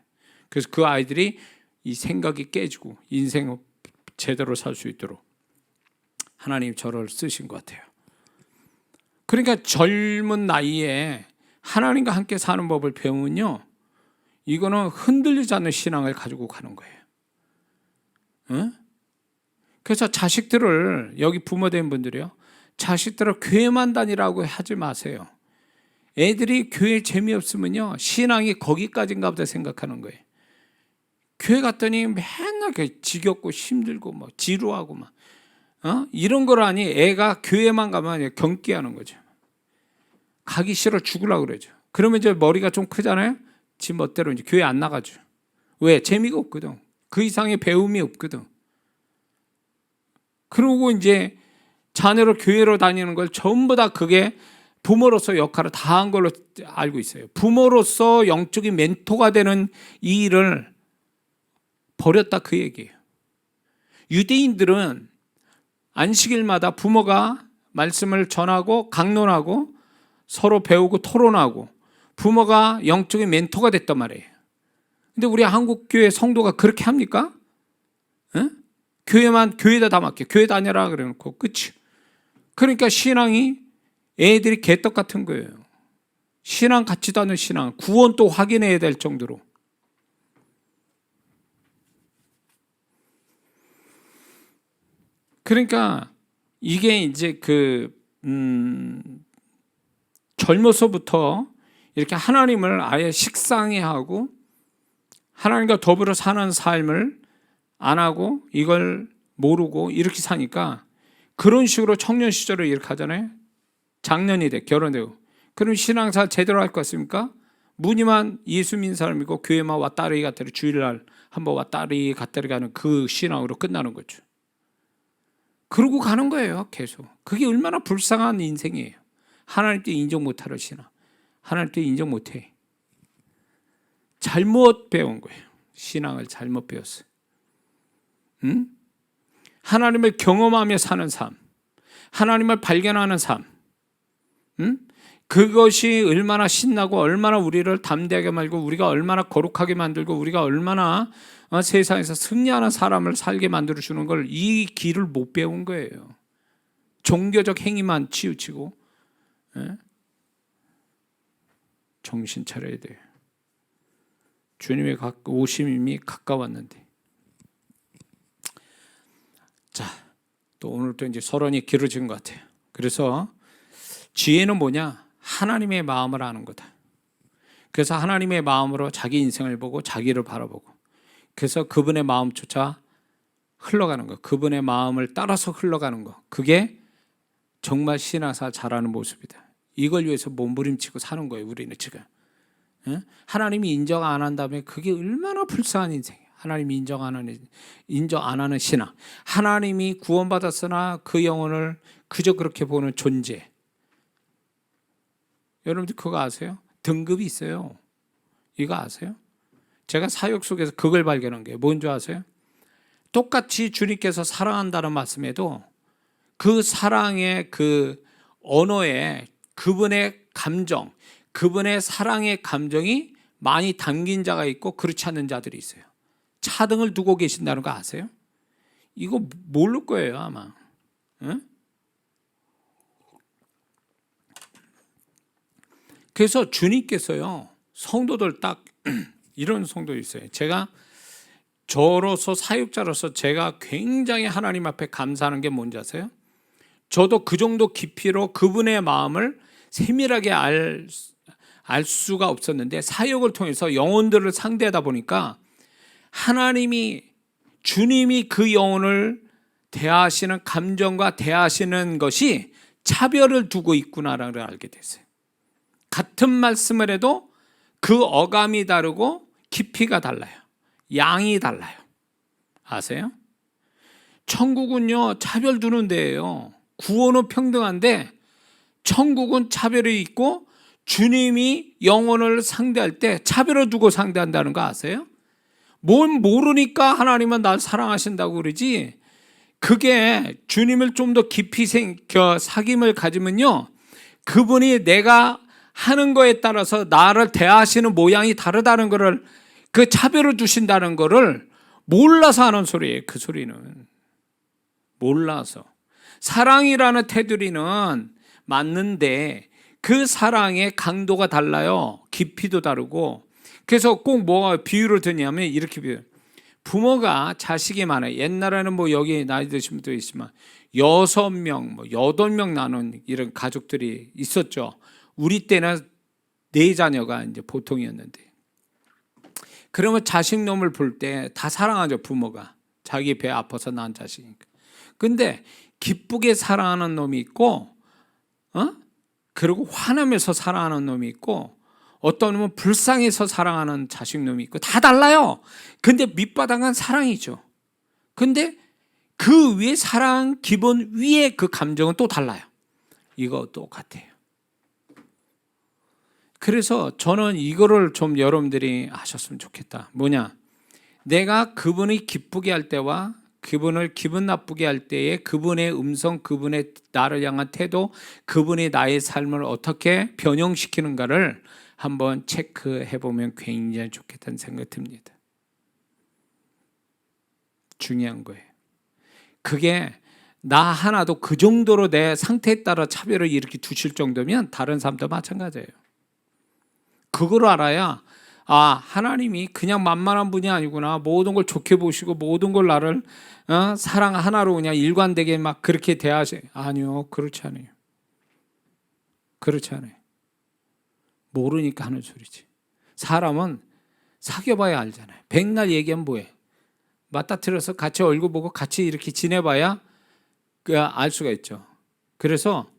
그래서 그 아이들이 이 생각이 깨지고 인생을 제대로 살 수 있도록 하나님 저를 쓰신 것 같아요. 그러니까 젊은 나이에 하나님과 함께 사는 법을 배우면요, 이거는 흔들리지 않는 신앙을 가지고 가는 거예요. 응? 그래서 자식들을, 여기 부모된 분들이요, 자식들을 교회만 다니라고 하지 마세요. 애들이 교회 재미없으면요 신앙이 거기까지인가 보다 생각하는 거예요. 교회 갔더니 맨날 지겹고 힘들고 막 지루하고 막 이런 거라니 애가 교회만 가면 경기하는 거죠. 가기 싫어 죽으려고 그러죠. 그러면 이제 머리가 좀 크잖아요. 지 멋대로 이제 교회 안 나가죠. 왜? 재미가 없거든. 그 이상의 배움이 없거든. 그러고 이제 자녀로 교회로 다니는 걸 전부 다 그게 부모로서 역할을 다 한 걸로 알고 있어요. 부모로서 영적인 멘토가 되는 이 일을 버렸다 그 얘기예요. 유대인들은 안식일마다 부모가 말씀을 전하고 강론하고 서로 배우고 토론하고 부모가 영적인 멘토가 됐단 말이에요. 근데 우리 한국교회 성도가 그렇게 합니까? 교회에다 다 맡겨. 교회 다녀라 그래놓고 끝이. 그러니까 신앙이 애들이 개떡 같은 거예요. 신앙 같지도 않은 신앙. 구원 또 확인해야 될 정도로. 그러니까 이게 이제 젊어서부터 이렇게 하나님을 아예 식상해 하고 하나님과 더불어 사는 삶을 안 하고 이걸 모르고 이렇게 사니까 그런 식으로 청년 시절을 이렇게 하잖아요. 장년이 돼 결혼되고 그럼 신앙생활 제대로 할 것 같습니까? 무늬만 예수 믿는 사람이고 교회만 왔다리 갔다리 주일날 한번 왔다리 갔다리 가는 그 신앙으로 끝나는 거죠. 그러고 가는 거예요. 계속. 그게 얼마나 불쌍한 인생이에요. 하나님께 인정 못하는 신앙. 하나님께 인정 못해. 잘못 배운 거예요. 신앙을 잘못 배웠어요. 하나님을 경험하며 사는 삶, 하나님을 발견하는 삶, 그것이 얼마나 신나고 얼마나 우리를 담대하게 말고 우리가 얼마나 거룩하게 만들고 우리가 얼마나 세상에서 승리하는 사람을 살게 만들어주는 걸 이 길을 못 배운 거예요. 종교적 행위만 치우치고 정신 차려야 돼요. 주님의 오심이 가까웠는데. 자, 또 오늘 또 이제 서론이 길어진 것 같아요. 그래서 지혜는 뭐냐? 하나님의 마음을 아는 거다. 그래서 하나님의 마음으로 자기 인생을 보고 자기를 바라보고 그래서 그분의 마음조차 흘러가는 거, 그분의 마음을 따라서 흘러가는 거, 그게 정말 신앙사 잘하는 모습이다. 이걸 위해서 몸부림치고 사는 거예요. 우리는 지금 하나님이 인정 안 한다면 그게 얼마나 불쌍한 인생이에요. 하나님이 인정 안 하는 신앙, 하나님이 구원받았으나 그 영혼을 그저 그렇게 보는 존재. 여러분들 그거 아세요? 등급이 있어요. 이거 아세요? 제가 사역 속에서 그걸 발견한 게 뭔지 아세요? 똑같이 주님께서 사랑한다는 말씀에도 그 사랑의 그 언어에 그분의 감정, 그분의 사랑의 감정이 많이 담긴 자가 있고 그렇지 않는 자들이 있어요. 차등을 두고 계신다는 거 아세요? 이거 모를 거예요 아마. 응? 그래서 주님께서요 성도들 딱 이런 성도 있어요. 제가 저로서 사역자로서 제가 굉장히 하나님 앞에 감사하는 게 뭔지 아세요? 저도 그 정도 깊이로 그분의 마음을 세밀하게 알 수가 없었는데 사역을 통해서 영혼들을 상대하다 보니까 하나님이 주님이 그 영혼을 대하시는 감정과 대하시는 것이 차별을 두고 있구나라는 걸 알게 됐어요. 같은 말씀을 해도 그 어감이 다르고 깊이가 달라요. 양이 달라요. 아세요? 천국은요 차별 두는 데예요. 구원은 평등한데 천국은 차별이 있고 주님이 영혼을 상대할 때 차별을 두고 상대한다는 거 아세요? 뭘 모르니까 하나님은 날 사랑하신다고 그러지, 그게 주님을 좀 더 깊이 사귐을 가지면요 그분이 내가 하는 거에 따라서 나를 대하시는 모양이 다르다는 거를, 그 차별을 두신다는 거를 몰라서 하는 소리예요. 그 소리는 몰라서. 사랑이라는 테두리는 맞는데 그 사랑의 강도가 달라요. 깊이도 다르고. 그래서 꼭 뭐가 비유를 드냐면 이렇게 비유. 부모가 자식이 많아요. 옛날에는 뭐 여기 나이 드신 분도 있지만 6명, 8명 나눈 이런 가족들이 있었죠. 우리 때는 4자녀가 이제 보통이었는데, 그러면 자식놈을 볼 때 다 사랑하죠. 부모가 자기 배 아파서 낳은 자식이니까. 근데 기쁘게 사랑하는 놈이 있고 그리고 화나면서 사랑하는 놈이 있고 어떤 놈은 불쌍해서 사랑하는 자식놈이 있고 다 달라요. 근데 밑바닥은 사랑이죠. 근데 그 위에 사랑 기본 위에 그 감정은 또 달라요. 이거 똑같아요. 그래서 저는 이거를 좀 여러분들이 하셨으면 좋겠다. 뭐냐? 내가 그분이 기쁘게 할 때와 그분을 기분 나쁘게 할 때에 그분의 음성, 그분의 나를 향한 태도, 그분이 나의 삶을 어떻게 변형시키는가를 한번 체크해 보면 굉장히 좋겠다는 생각이 듭니다. 중요한 거예요. 그게 나 하나도 그 정도로 내 상태에 따라 차별을 이렇게 두실 정도면 다른 사람도 마찬가지예요. 그걸 알아야 하나님이 그냥 만만한 분이 아니구나. 모든 걸 좋게 보시고 모든 걸 나를 사랑 하나로 그냥 일관되게 막 그렇게 대하시. 아니요, 그렇지 않아요. 그렇지 않아요. 모르니까 하는 소리지. 사람은 사귀어봐야 알잖아요. 백날 얘기하면 뭐해? 맞닥뜨려서 같이 얼굴 보고 같이 이렇게 지내봐야 알 수가 있죠. 그래서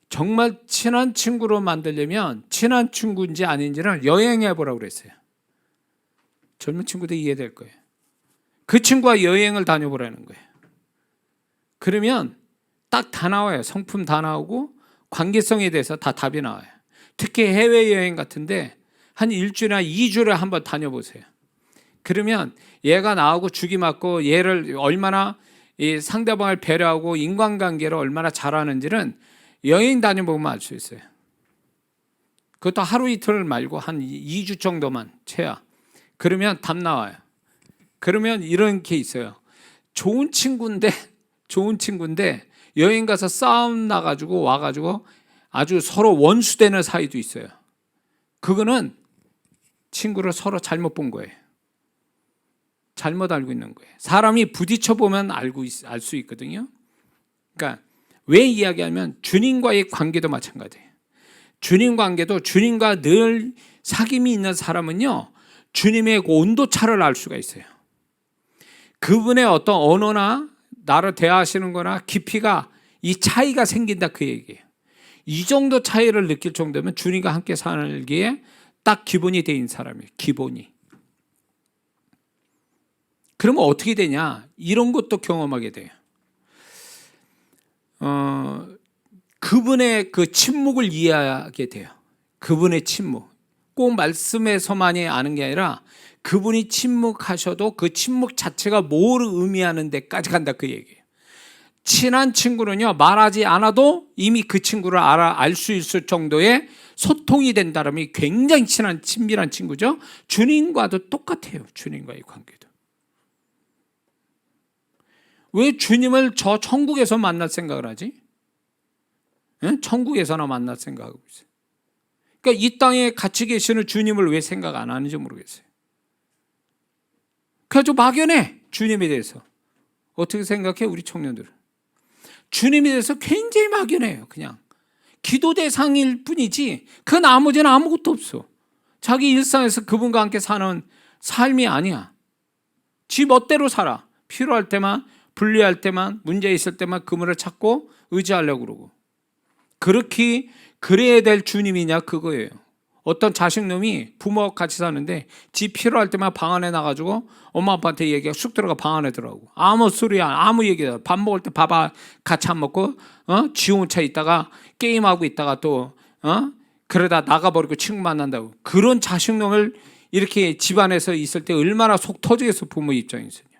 정말 친한 친구로 만들려면 친한 친구인지 아닌지를 여행해 보라고 그랬어요. 젊은 친구들 이해될 거예요. 그 친구와 여행을 다녀보라는 거예요. 그러면 딱 다 나와요. 성품 다 나오고 관계성에 대해서 다 답이 나와요. 특히 해외여행 같은데 한 일주일이나 2주를 한번 다녀보세요. 그러면 얘가 나하고 죽이 맞고 얘를 얼마나 이 상대방을 배려하고 인간관계를 얼마나 잘하는지는 여행 다녀보면 알 수 있어요. 그것도 하루 이틀 말고 한 2주 정도만 채야. 그러면 답 나와요. 그러면 이런 게 있어요. 좋은 친구인데 여행 가서 싸움 나가지고 와가지고 아주 서로 원수되는 사이도 있어요. 그거는 친구를 서로 잘못 본 거예요. 잘못 알고 있는 거예요. 사람이 부딪혀 보면 알 수 있거든요. 그러니까 왜 이야기하면 주님과의 관계도 마찬가지예요. 주님 관계도 주님과 늘 사귐이 있는 사람은요, 주님의 온도차를 알 수가 있어요. 그분의 어떤 언어나 나를 대하시는 거나 깊이가 이 차이가 생긴다 그 얘기예요. 이 정도 차이를 느낄 정도면 주님과 함께 살기에 딱 기본이 된 사람이에요. 기본이. 그러면 어떻게 되냐? 이런 것도 경험하게 돼요. 그분의 그 침묵을 이해하게 돼요. 그분의 침묵. 꼭 말씀에서만이 아는 게 아니라 그분이 침묵하셔도 그 침묵 자체가 뭘 의미하는 데까지 간다 그 얘기예요. 친한 친구는요, 말하지 않아도 이미 그 친구를 알 수 있을 정도의 소통이 된다면 굉장히 친한 친밀한 친구죠. 주님과도 똑같아요. 주님과의 관계도. 왜 주님을 저 천국에서 만날 생각을 하지? 천국에서나 만날 생각하고 있어요. 그러니까 이 땅에 같이 계시는 주님을 왜 생각 안 하는지 모르겠어요. 그래서 막연해. 주님에 대해서. 어떻게 생각해? 우리 청년들은. 주님에 대해서 굉장히 막연해요. 그냥 기도 대상일 뿐이지 그 나머지는 아무것도 없어. 자기 일상에서 그분과 함께 사는 삶이 아니야. 지 멋대로 살아. 필요할 때만, 불리할 때만, 문제 있을 때만 그분을 찾고 의지하려고 그러고. 그렇게 그래야 될 주님이냐 그거예요. 어떤 자식놈이 부모와 같이 사는데 지 필요할 때만 방 안에 나가지고 엄마 아빠한테 얘기하고 쑥 들어가 방 안에 들어가고 아무 소리야 아무 얘기야. 밥 먹을 때 밥 같이 안 먹고 지 혼자 있다가 게임하고 있다가 또 그러다 나가버리고 친구 만난다고. 그런 자식놈을 이렇게 집안에서 있을 때 얼마나 속 터지겠어. 부모 입장에서는.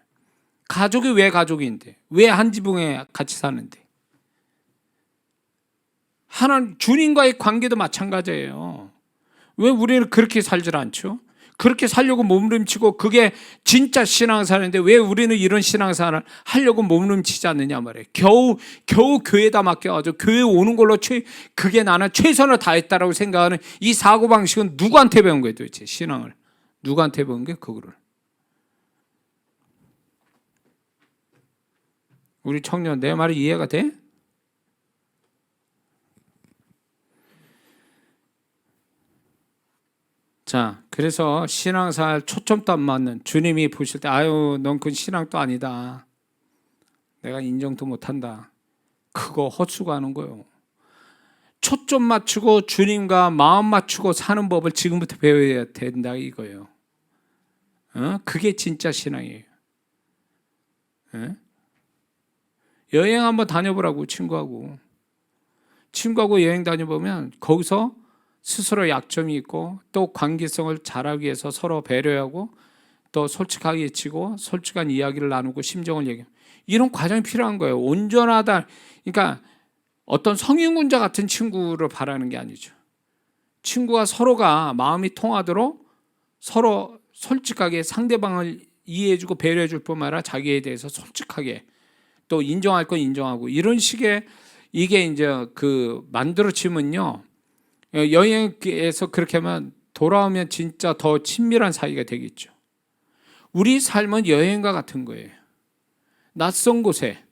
가족이 왜 가족인데, 왜 한 지붕에 같이 사는데. 하나님 주님과의 관계도 마찬가지예요. 왜 우리는 그렇게 살질 않죠? 그렇게 살려고 몸부림치고 그게 진짜 신앙생활인데 왜 우리는 이런 신앙생활을 하려고 몸부림치지 않느냐 말이에요. 겨우 교회에다 맡겨가지고 교회 오는 걸로 그게 나는 최선을 다했다라고 생각하는 이 사고방식은 누구한테 배운 거예요 도대체? 신앙을 누구한테 배운 게 그거를? 우리 청년 내 말이 이해가 돼? 자, 그래서 신앙생활 초점도 안 맞는 주님이 보실 때 아유, 넌 그 신앙도 아니다. 내가 인정도 못한다. 그거 헛수고하는 거예요. 초점 맞추고 주님과 마음 맞추고 사는 법을 지금부터 배워야 된다 이거예요. 그게 진짜 신앙이에요. 여행 한번 다녀보라고 친구하고 여행 다녀보면 거기서 스스로 약점이 있고 또 관계성을 잘하기 위해서 서로 배려하고 또 솔직하게 치고 솔직한 이야기를 나누고 심정을 얘기하고 이런 과정이 필요한 거예요. 온전하다. 그러니까 어떤 성인군자 같은 친구를 바라는 게 아니죠. 친구가 서로가 마음이 통하도록 서로 솔직하게 상대방을 이해해주고 배려해줄 뿐만 아니라 자기에 대해서 솔직하게 또 인정할 건 인정하고 이런 식의 이게 이제 그 만들어지면요. 여행에서 그렇게 하면 돌아오면 진짜 더 친밀한 사이가 되겠죠. 우리 삶은 여행과 같은 거예요. 낯선 곳에,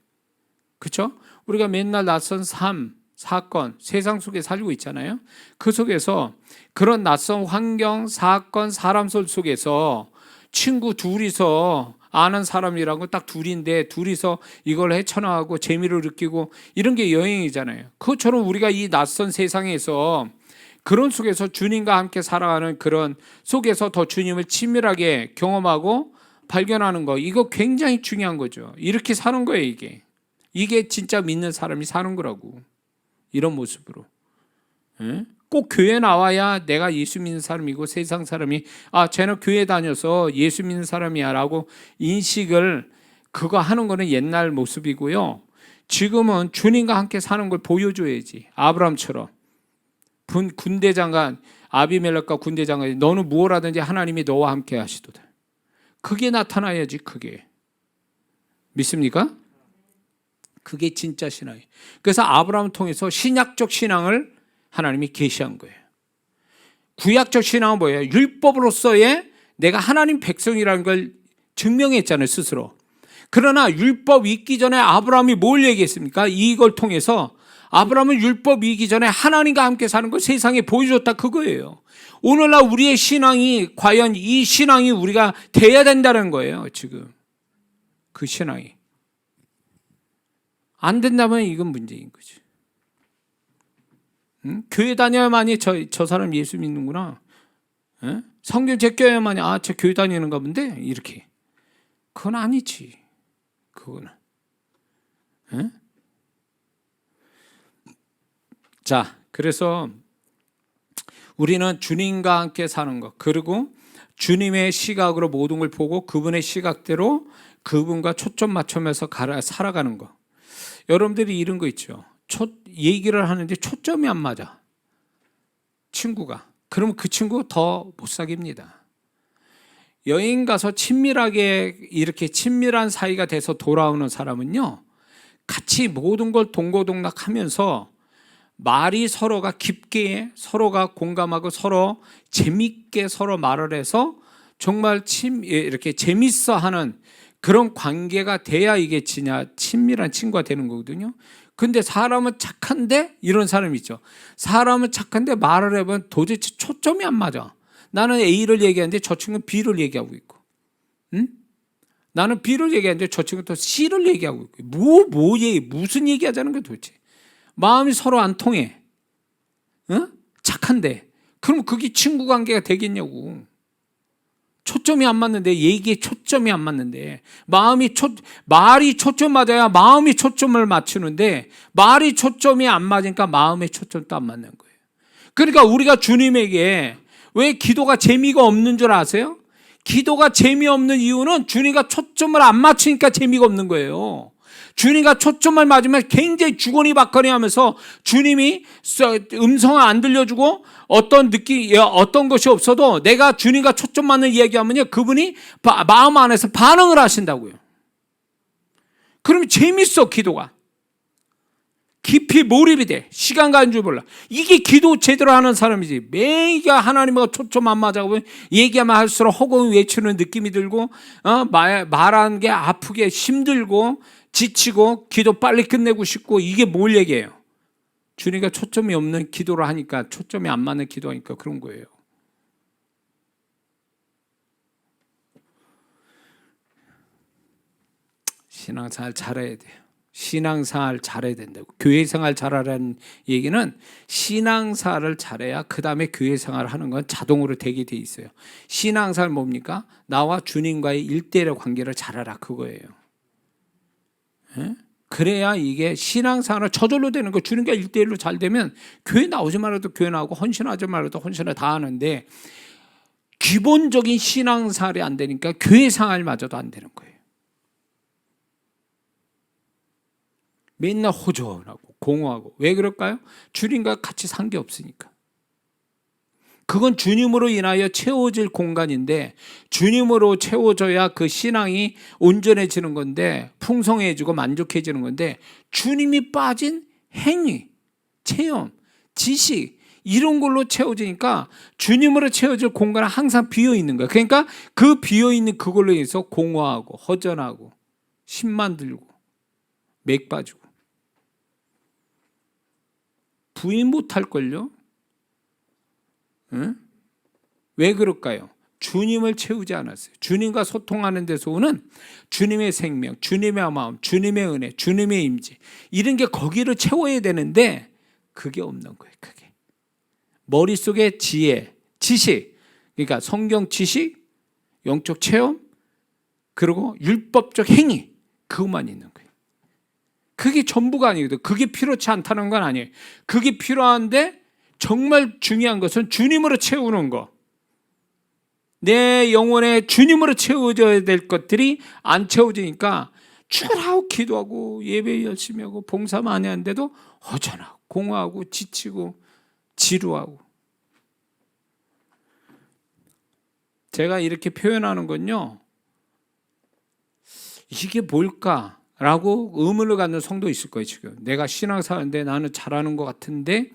그렇죠? 우리가 맨날 낯선 삶, 사건, 세상 속에 살고 있잖아요. 그 속에서 그런 낯선 환경, 사건, 사람 속에서 친구 둘이서 아는 사람이라고 딱 둘인데 둘이서 이걸 헤쳐나가고 재미를 느끼고 이런 게 여행이잖아요. 그것처럼 우리가 이 낯선 세상에서 그런 속에서 주님과 함께 살아가는 그런 속에서 더 주님을 친밀하게 경험하고 발견하는 거 이거 굉장히 중요한 거죠. 이렇게 사는 거예요 이게. 이게 진짜 믿는 사람이 사는 거라고. 이런 모습으로. 꼭 교회 나와야 내가 예수 믿는 사람이고 세상 사람이 아 쟤는 교회 다녀서 예수 믿는 사람이야 라고 인식을 그거 하는 거는 옛날 모습이고요. 지금은 주님과 함께 사는 걸 보여줘야지. 아브라함처럼 군대장관 아비멜렉과 군대장관이 너는 무엇 하든지 하나님이 너와 함께 하시도다. 그게 나타나야지. 그게 믿습니까? 그게 진짜 신앙이에요. 그래서 아브라함을 통해서 신약적 신앙을 하나님이 계시한 거예요. 구약적 신앙은 뭐예요? 율법으로서의 내가 하나님 백성이라는 걸 증명했잖아요 스스로. 그러나 율법 있기 전에 아브라함이 뭘 얘기했습니까? 이걸 통해서 아브라함은 율법 이기 전에 하나님과 함께 사는 걸 세상에 보여줬다 그거예요. 오늘날 우리의 신앙이 과연 이 신앙이 우리가 돼야 된다는 거예요. 지금 그 신앙이 안 된다면 이건 문제인 거지. 교회 다녀야만이 저 사람 예수 믿는구나. 성경 제껴야만이 아 저 교회 다니는가 본데 이렇게. 그건 아니지. 그거는. 자, 그래서 우리는 주님과 함께 사는 것 그리고 주님의 시각으로 모든 걸 보고 그분의 시각대로 그분과 초점 맞추면서 살아가는 것. 여러분들이 이런 거 있죠. 얘기를 하는데 초점이 안 맞아. 친구가. 그러면 그 친구 더 못 사깁니다. 여행 가서 친밀하게 이렇게 친밀한 사이가 돼서 돌아오는 사람은요. 같이 모든 걸 동고동락하면서 말이 서로가 깊게 서로가 공감하고 서로 재밌게 서로 말을 해서 정말 이렇게 재밌어 하는 그런 관계가 돼야 이게 진짜 친밀한 친구가 되는 거거든요. 근데 사람은 착한데 이런 사람이 있죠. 사람은 착한데 말을 해보면 도대체 초점이 안 맞아. 나는 A를 얘기하는데 저 친구는 B를 얘기하고 있고, 나는 B를 얘기하는데 저 친구는 또 C를 얘기하고 있고, 무슨 얘기하자는 거야 도대체. 마음이 서로 안 통해. 착한데. 그럼 그게 친구 관계가 되겠냐고. 초점이 안 맞는데, 얘기에 초점이 안 맞는데, 말이 초점 맞아야 마음이 초점을 맞추는데, 말이 초점이 안 맞으니까 마음의 초점도 안 맞는 거예요. 그러니까 우리가 주님에게 왜 기도가 재미가 없는 줄 아세요? 기도가 재미없는 이유는 주님과 초점을 안 맞추니까 재미가 없는 거예요. 주님과 초점을 맞으면 굉장히 주거니 받거니 하면서 주님이 음성을 안 들려주고 어떤 것이 없어도 내가 주님과 초점 맞는 이야기하면요. 그분이 마음 안에서 반응을 하신다고요. 그러면 재밌어, 기도가. 깊이 몰입이 돼. 시간 가는 줄 몰라. 이게 기도 제대로 하는 사람이지. 매일 하나님과 초점 안 맞아고 얘기하면 할수록 허공 외치는 느낌이 들고 말하는 게 아프게 힘들고 지치고 기도 빨리 끝내고 싶고 이게 뭘 얘기해요? 주님과 초점이 없는 기도를 하니까 초점이 안 맞는 기도하니까 그런 거예요. 신앙생활 잘해야 돼요. 신앙생활 잘해야 된다고. 교회생활 잘하라는 얘기는 신앙생활을 잘해야 그 다음에 교회생활을 하는 건 자동으로 되게 돼 있어요. 신앙생활 뭡니까? 나와 주님과의 1대1의 관계를 잘하라, 그거예요. 예? 그래야 이게 신앙생활을 저절로 되는 거. 주님과 1대1로 잘 되면 교회 나오지 말아도 교회 나오고 헌신하지 말아도 헌신을 다 하는데, 기본적인 신앙생활이 안 되니까 교회생활마저도 안 되는 거예요. 맨날 호전하고 공허하고. 왜 그럴까요? 주님과 같이 산 게 없으니까. 그건 주님으로 인하여 채워질 공간인데, 주님으로 채워져야 그 신앙이 온전해지는 건데, 풍성해지고 만족해지는 건데, 주님이 빠진 행위, 체험, 지식, 이런 걸로 채워지니까 주님으로 채워질 공간은 항상 비어있는 거예요. 그러니까 그 비어있는 그걸로 인해서 공허하고 허전하고 힘만 들고 맥 빠지고 부인 못할걸요? 응? 왜 그럴까요? 주님을 채우지 않았어요. 주님과 소통하는 데서 오는 주님의 생명, 주님의 마음, 주님의 은혜, 주님의 임재, 이런 게 거기를 채워야 되는데 그게 없는 거예요. 그게 머릿속에 지혜, 지식, 그러니까 성경 지식, 영적 체험, 그리고 율법적 행위, 그것만 있는 거예요. 그게 전부가 아니거든. 그게 필요치 않다는 건 아니에요. 그게 필요한데 정말 중요한 것은 주님으로 채우는 거. 내 영혼에 주님으로 채워져야 될 것들이 안 채워지니까 주라고 기도하고 예배 열심히 하고 봉사 많이 하는데도 허전하고 공허하고 지치고 지루하고. 제가 이렇게 표현하는 건요, 이게 뭘까? 라고 의문을 갖는 성도 있을 거예요. 지금 내가 신앙생활인데 나는 잘하는 것 같은데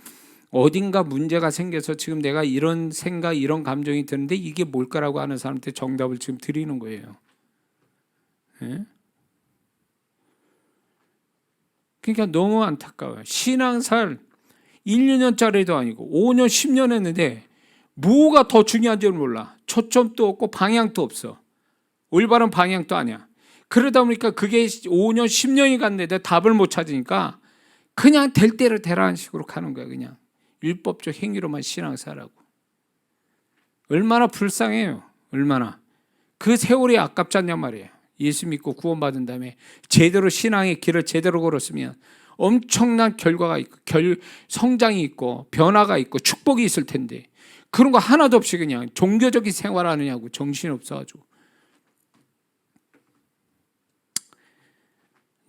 어딘가 문제가 생겨서 지금 내가 이런 생각, 이런 감정이 드는데 이게 뭘까라고 하는 사람한테 정답을 지금 드리는 거예요. 예? 그러니까 너무 안타까워요. 신앙생활 1, 2년짜리도 아니고 5년, 10년 했는데 뭐가 더 중요한지를 몰라. 초점도 없고 방향도 없어. 올바른 방향도 아니야. 그러다 보니까 그게 5년, 10년이 갔는데 답을 못 찾으니까 그냥 될 대로 되라는 식으로 가는 거야. 그냥 율법적 행위로만 신앙생활하고. 얼마나 불쌍해요. 얼마나. 그 세월이 아깝지 않냔 말이에요. 예수 믿고 구원받은 다음에 제대로 신앙의 길을 제대로 걸었으면 엄청난 결과가 있고 성장이 있고 변화가 있고 축복이 있을 텐데 그런 거 하나도 없이 그냥 종교적인 생활하느냐고 정신이 없어가지고.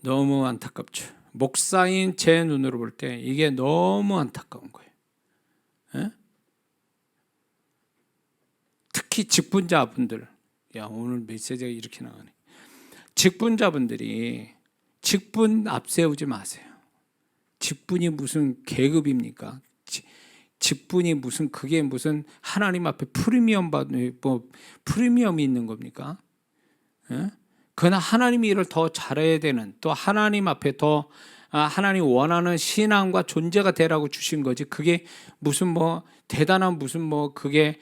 너무 안타깝죠. 목사인 제 눈으로 볼 때 이게 너무 안타까운 거예요. 에? 특히 직분자분들, 야 오늘 메시지가 이렇게 나가네. 직분자분들이 직분 앞세우지 마세요. 직분이 무슨 계급입니까? 직분이 무슨, 그게 무슨 하나님 앞에 프리미엄 받는, 뭐 프리미엄이 있는 겁니까? 에? 그러나 하나님이 일을 더 잘해야 되는, 또 하나님 앞에 더 하나님 원하는 신앙과 존재가 되라고 주신 거지. 그게 무슨 뭐 대단한 무슨 뭐 그게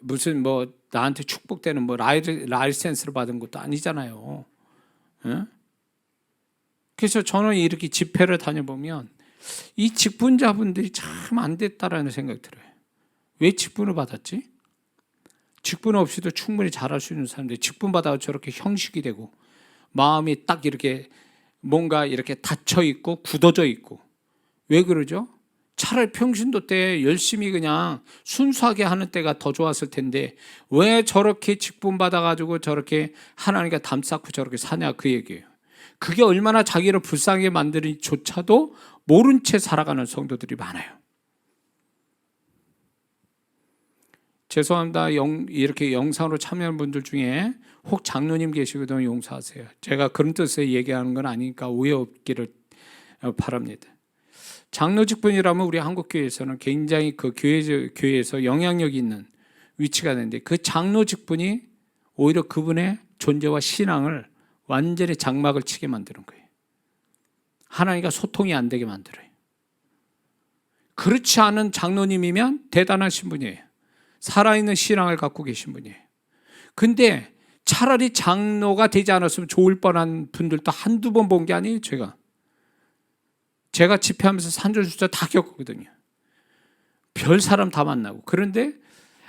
무슨 뭐 나한테 축복되는 뭐 라이센스를 받은 것도 아니잖아요. 에? 그래서 저는 이렇게 집회를 다녀보면 이 직분자분들이 참 안 됐다라는 생각이 들어요. 왜 직분을 받았지? 직분 없이도 충분히 잘할 수 있는 사람들이 직분 받아서 저렇게 형식이 되고 마음이 딱 이렇게 뭔가 이렇게 닫혀 있고 굳어져 있고. 왜 그러죠? 차라리 평신도 때 열심히 그냥 순수하게 하는 때가 더 좋았을 텐데 왜 저렇게 직분 받아가지고 저렇게 하나님과 담 쌓고 저렇게 사냐, 그 얘기예요. 그게 얼마나 자기를 불쌍하게 만드는지조차도 모른 채 살아가는 성도들이 많아요. 죄송합니다. 이렇게 영상으로 참여하는 분들 중에 혹 장로님 계시거든 용서하세요. 제가 그런 뜻에서 얘기하는 건 아니니까 오해 없기를 바랍니다. 장로 직분이라면 우리 한국교회에서는 굉장히 그 교회에서 영향력이 있는 위치가 되는데 그 장로 직분이 오히려 그분의 존재와 신앙을 완전히 장막을 치게 만드는 거예요. 하나님과 소통이 안 되게 만들어요. 그렇지 않은 장로님이면 대단하신 분이에요. 살아있는 신앙을 갖고 계신 분이에요. 근데 차라리 장로가 되지 않았으면 좋을 뻔한 분들도 한두 번 본 게 아니에요. 제가 집회하면서 산전수전 다 겪었거든요. 별 사람 다 만나고. 그런데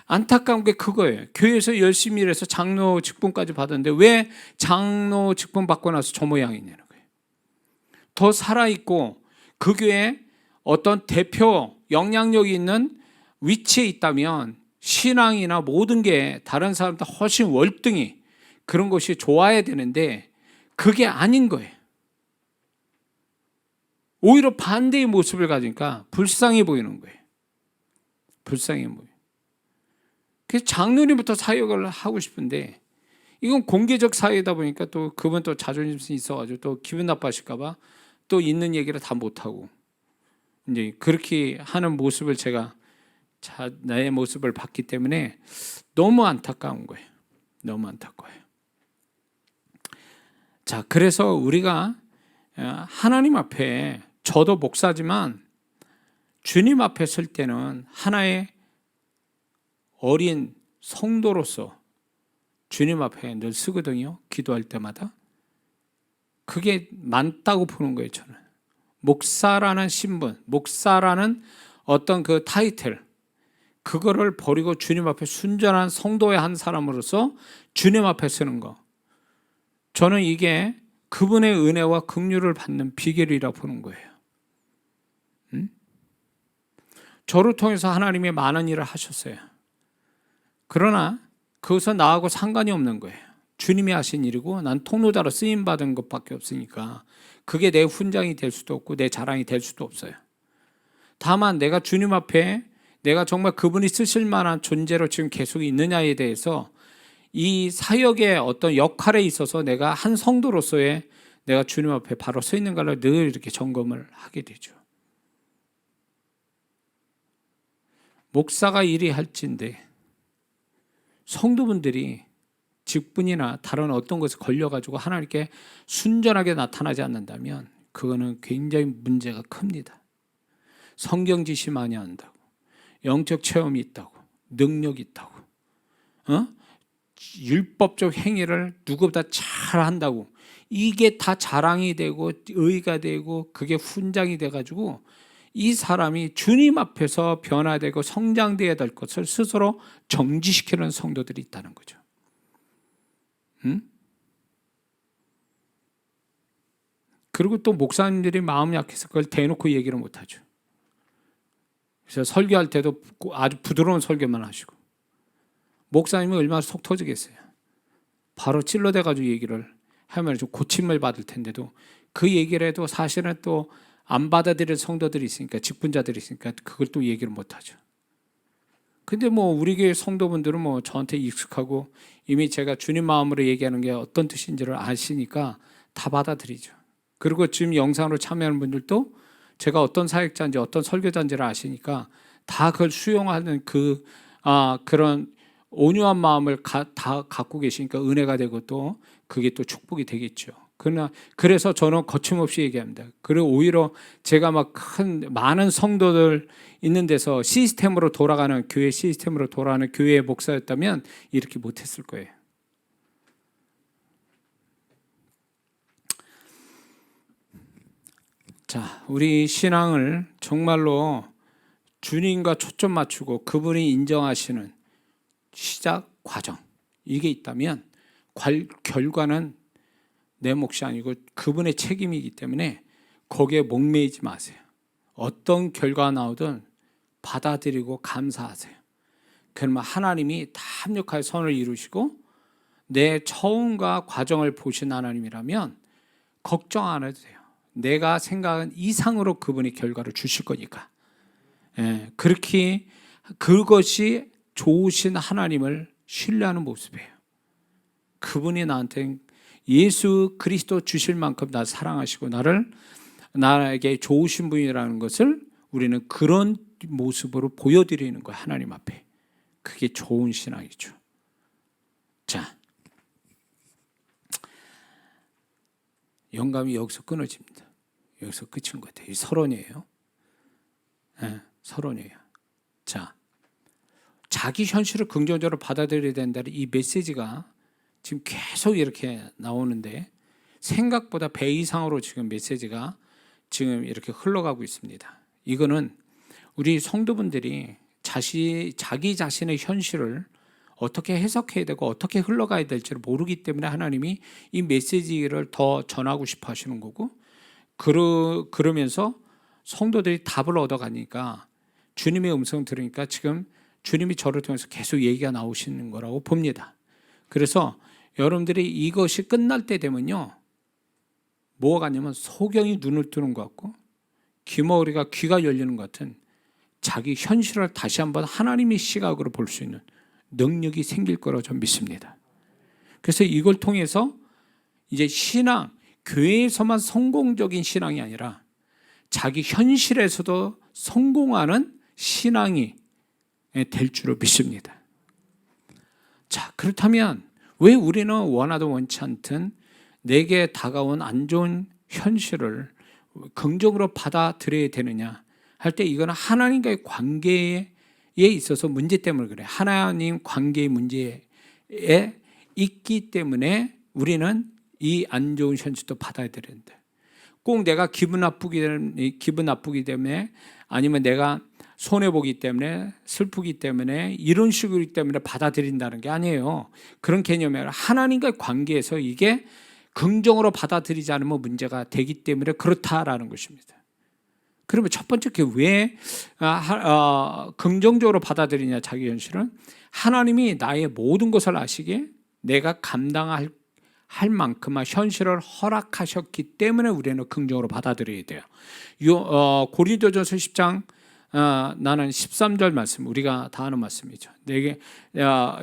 안타까운 게 그거예요. 교회에서 열심히 일해서 장로 직분까지 받았는데 왜 장로 직분 받고 나서 저 모양이냐는 거예요. 더 살아있고 그 교회에 어떤 대표 영향력이 있는 위치에 있다면 신앙이나 모든 게 다른 사람보다 훨씬 월등히 그런 것이 좋아야 되는데 그게 아닌 거예요. 오히려 반대의 모습을 가지니까 불쌍해 보이는 거예요. 불쌍해 보여요. 그래서 장로님부터 사역을 하고 싶은데 이건 공개적 사회이다 보니까 또 그분 또 자존심이 있어가지고 또 기분 나빠하실까봐 또 있는 얘기를 다 못하고 이제 그렇게 하는 모습을 제가 나의 모습을 봤기 때문에 너무 안타까운 거예요. 너무 안타까워요. 자, 그래서 우리가 하나님 앞에 저도 목사지만 주님 앞에 설 때는 하나의 어린 성도로서 주님 앞에 늘 쓰거든요. 기도할 때마다. 그게 많다고 보는 거예요. 저는 목사라는 신분, 목사라는 어떤 그 타이틀, 그거를 버리고 주님 앞에 순전한 성도의 한 사람으로서 주님 앞에 서는 거, 저는 이게 그분의 은혜와 긍휼을 받는 비결이라 보는 거예요. 저를 통해서 하나님이 많은 일을 하셨어요. 그러나 그것은 나하고 상관이 없는 거예요. 주님이 하신 일이고 난 통로자로 쓰임받은 것밖에 없으니까 그게 내 훈장이 될 수도 없고 내 자랑이 될 수도 없어요. 다만 내가 주님 앞에 내가 정말 그분이 쓰실 만한 존재로 지금 계속 있느냐에 대해서 이 사역의 어떤 역할에 있어서 내가 한 성도로서의 내가 주님 앞에 바로 서 있는가를 늘 이렇게 점검을 하게 되죠. 목사가 일이 할진데 성도분들이 직분이나 다른 어떤 것에 걸려가지고 하나님께 순전하게 나타나지 않는다면 그거는 굉장히 문제가 큽니다. 성경 지시 많이 한다고, 영적 체험이 있다고, 능력이 있다고, 율법적 행위를 누구보다 잘 한다고, 이게 다 자랑이 되고 의가 되고 그게 훈장이 돼가지고 이 사람이 주님 앞에서 변화되고 성장되어야 될 것을 스스로 정지시키는 성도들이 있다는 거죠. 그리고 또 목사님들이 마음이 약해서 그걸 대놓고 얘기를 못하죠. 그래서 설교할 때도 아주 부드러운 설교만 하시고, 목사님은 얼마나 속 터지겠어요. 바로 찔러대가지고 얘기를 하면 좀 고침을 받을 텐데도 그 얘기를 해도 사실은 또 안 받아들일 성도들이 있으니까, 직분자들이 있으니까 그걸 또 얘기를 못하죠. 근데 뭐 우리 교회 성도분들은 뭐 저한테 익숙하고 이미 제가 주님 마음으로 얘기하는 게 어떤 뜻인지를 아시니까 다 받아들이죠. 그리고 지금 영상으로 참여하는 분들도 제가 어떤 사역자인지 어떤 설교자인지를 아시니까 다 그걸 수용하는 그런 온유한 마음을 다 갖고 계시니까 은혜가 되고 또 그게 또 축복이 되겠죠. 그래서 저는 거침없이 얘기합니다. 그리고 오히려 제가 많은 성도들 있는 데서 시스템으로 돌아가는 교회 시스템으로 돌아가는 교회의 목사였다면 이렇게 못했을 거예요. 자, 우리 신앙을 정말로 주님과 초점 맞추고 그분이 인정하시는 시작 과정, 이게 있다면 결과는 내 몫이 아니고 그분의 책임이기 때문에 거기에 목매이지 마세요. 어떤 결과가 나오든 받아들이고 감사하세요. 그러면 하나님이 다 합력하여 선을 이루시고 내 처음과 과정을 보신 하나님이라면 걱정 안 해도 돼요. 내가 생각한 이상으로 그분이 결과를 주실 거니까. 그렇게 그것이 좋으신 하나님을 신뢰하는 모습이에요. 그분이 나한테 예수 그리스도 주실 만큼 나 사랑하시고 나에게 좋으신 분이라는 것을 우리는 그런 모습으로 보여드리는 거예요. 하나님 앞에. 그게 좋은 신앙이죠. 자, 영감이 여기서 끊어집니다. 여기서 끝인 것 같아요. 이 서론이에요. 서론이에요. 자, 자기 현실을 긍정적으로 받아들여야 된다는 이 메시지가 지금 계속 이렇게 나오는데 생각보다 배 이상으로 지금 메시지가 지금 이렇게 흘러가고 있습니다. 이거는 우리 성도분들이 자기 자신의 현실을 어떻게 해석해야 되고 어떻게 흘러가야 될지를 모르기 때문에 하나님이 이 메시지를 더 전하고 싶어 하시는 거고, 그러면서 성도들이 답을 얻어가니까 주님의 음성을 들으니까 지금 주님이 저를 통해서 계속 얘기가 나오시는 거라고 봅니다. 그래서 여러분들이 이것이 끝날 때 되면요, 뭐가 같냐면 소경이 눈을 뜨는 것 같고 귀머거리가 귀가 열리는 것 같은 자기 현실을 다시 한번 하나님의 시각으로 볼 수 있는 능력이 생길 거라고 저는 믿습니다. 그래서 이걸 통해서 이제 신앙, 교회에서만 성공적인 신앙이 아니라 자기 현실에서도 성공하는 신앙이 될 줄로 믿습니다. 자, 그렇다면 왜 우리는 원하든 원치 않든 내게 다가온 안 좋은 현실을 긍정으로 받아들여야 되느냐 할 때, 이거는 하나님과의 관계에 있어서 문제 때문에 그래요. 하나님 관계의 문제에 있기 때문에 우리는 이 안 좋은 현실도 받아야 되는데, 꼭 내가 기분 나쁘기 때문에 아니면 내가 손해보기 때문에 슬프기 때문에 이런 식이기 때문에 받아들인다는 게 아니에요. 그런 개념이 아니라 하나님과의 관계에서 이게 긍정으로 받아들이지 않으면 문제가 되기 때문에 그렇다라는 것입니다. 그러면 첫 번째 왜 긍정적으로 받아들이냐, 자기 현실은 하나님이 나의 모든 것을 아시기에 내가 감당할 만큼의 현실을 허락하셨기 때문에 우리는 긍정으로 받아들여야 돼요. 고린도전서 10장 나는 13절 말씀, 우리가 다 아는 말씀이죠. 내게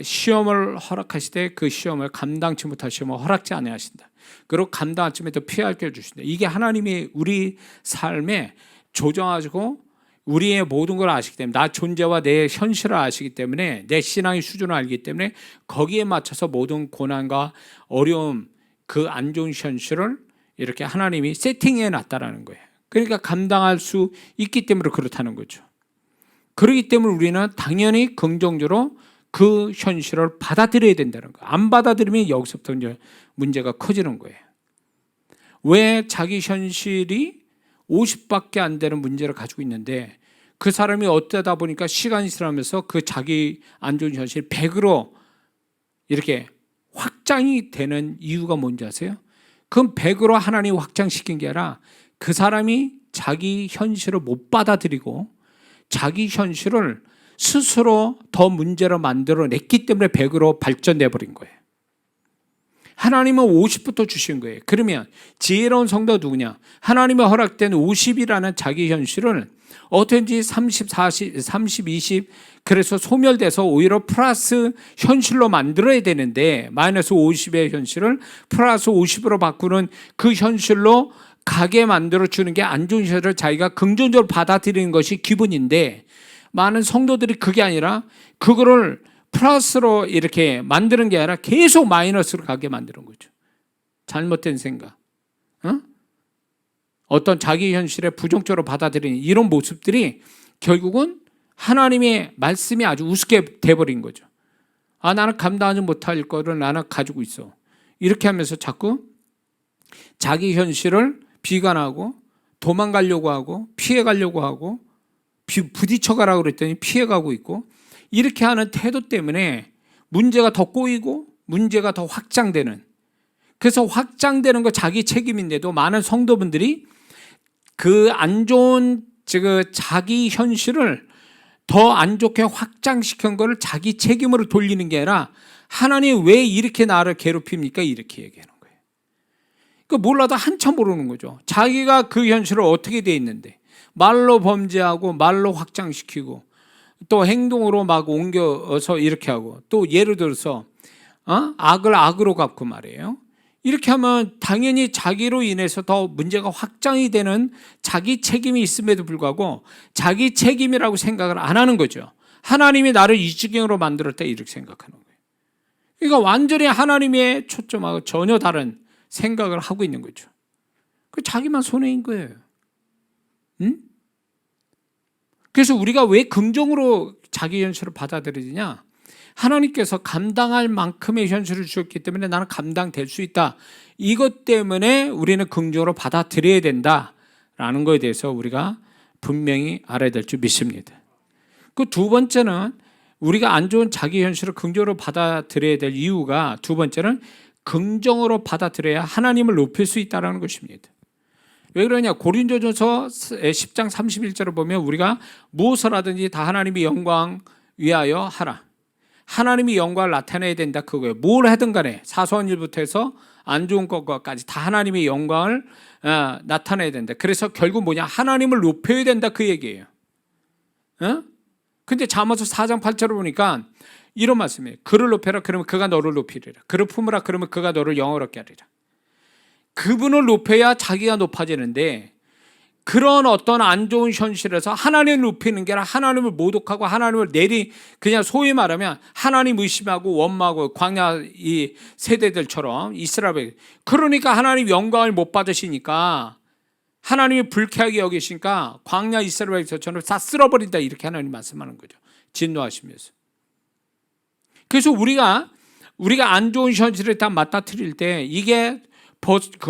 시험을 허락하시되 그 시험을 감당치 못할 시험을 허락지 아니하신다. 그리고 감당할 쯤에도 피할 길 주신다. 이게 하나님이 우리 삶에 조정하시고 우리의 모든 걸 아시기 때문에, 나 존재와 내 현실을 아시기 때문에, 내 신앙의 수준을 알기 때문에 거기에 맞춰서 모든 고난과 어려움, 그 안 좋은 현실을 이렇게 하나님이 세팅해 놨다라는 거예요. 그러니까 감당할 수 있기 때문에 그렇다는 거죠. 그렇기 때문에 우리는 당연히 긍정적으로 그 현실을 받아들여야 된다는 거예요. 안 받아들이면 여기서부터 이제 문제가 커지는 거예요. 왜 자기 현실이 50밖에 안 되는 문제를 가지고 있는데 그 사람이 어쩌다 보니까 시간이 지나면서 그 자기 안 좋은 현실이 100으로 이렇게 확장이 되는 이유가 뭔지 아세요? 그건 100으로 하나님이 확장시킨 게 아니라 그 사람이 자기 현실을 못 받아들이고 자기 현실을 스스로 더 문제로 만들어냈기 때문에 100으로 발전돼 버린 거예요. 하나님은 50부터 주신 거예요. 그러면 지혜로운 성도가 누구냐? 하나님이 허락된 50이라는 자기 현실을 어떻게든지 30, 40, 30, 20 그래서 소멸돼서 오히려 플러스 현실로 만들어야 되는데, 마이너스 50의 현실을 플러스 50으로 바꾸는 그 현실로 가게 만들어주는 게 안 좋은 현실을 자기가 긍정적으로 받아들이는 것이 기본인데, 많은 성도들이 그게 아니라 그거를 플러스로 이렇게 만드는 게 아니라 계속 마이너스로 가게 만드는 거죠. 잘못된 생각, 어떤 자기 현실에 부정적으로 받아들이는 이런 모습들이 결국은 하나님의 말씀이 아주 우습게 돼버린 거죠. 나는 감당하지 못할 거를 나는 가지고 있어. 이렇게 하면서 자꾸 자기 현실을 비관하고 도망가려고 하고 피해가려고 하고 부딪혀가라고 그랬더니 피해가고 있고, 이렇게 하는 태도 때문에 문제가 더 꼬이고 문제가 더 확장되는, 그래서 확장되는 거 자기 책임인데도 많은 성도분들이 그 안 좋은 자기 현실을 더 안 좋게 확장시킨 거를 자기 책임으로 돌리는 게 아니라 하나님 왜 이렇게 나를 괴롭힙니까? 이렇게 얘기하는 거예요. 그러니까 몰라도 한참 모르는 거죠. 자기가 그 현실을 어떻게 돼 있는데 말로 범죄하고 말로 확장시키고 또 행동으로 막 옮겨서 이렇게 하고, 또 예를 들어서 악을 악으로 갚고 말이에요. 이렇게 하면 당연히 자기로 인해서 더 문제가 확장이 되는 자기 책임이 있음에도 불구하고 자기 책임이라고 생각을 안 하는 거죠. 하나님이 나를 이 지경으로 만들었다 이렇게 생각하는 거예요. 그러니까 완전히 하나님의 초점하고 전혀 다른 생각을 하고 있는 거죠. 그 자기만 손해인 거예요. 응? 그래서 우리가 왜 긍정으로 자기 현실을 받아들이느냐? 하나님께서 감당할 만큼의 현실을 주셨기 때문에 나는 감당될 수 있다. 이것 때문에 우리는 긍정으로 받아들여야 된다라는 것에 대해서 우리가 분명히 알아야 될 줄 믿습니다. 그 두 번째는 우리가 안 좋은 자기 현실을 긍정으로 받아들여야 될 이유가, 두 번째는 긍정으로 받아들여야 하나님을 높일 수 있다는 것입니다. 왜 그러냐? 고린도전서 10장 31절을 보면 우리가 무엇을 하든지 다 하나님의 영광 위하여 하라. 하나님의 영광을 나타내야 된다, 그거예요. 뭘 하든 간에 사소한 일부터 해서 안 좋은 것까지 다 하나님의 영광을 나타내야 된다. 그래서 결국 뭐냐? 하나님을 높여야 된다, 그 얘기예요. 근데 잠언서 4장 8절을 보니까 이런 말씀이에요. 그를 높여라, 그러면 그가 너를 높이리라. 그를 품으라, 그러면 그가 너를 영화롭게 하리라. 그분을 높여야 자기가 높아지는데, 그런 어떤 안 좋은 현실에서 하나님을 높이는 게 아니라 하나님을 모독하고 하나님을 그냥 소위 말하면 하나님 의심하고 원망하고 광야 이 세대들처럼 이스라엘, 그러니까 하나님 영광을 못 받으시니까, 하나님이 불쾌하게 여기시니까 광야 이스라엘처럼 다 쓸어버린다, 이렇게 하나님 말씀하는 거죠. 진노하시면서. 그래서 우리가 안 좋은 현실을 다 맞닥뜨릴 때 이게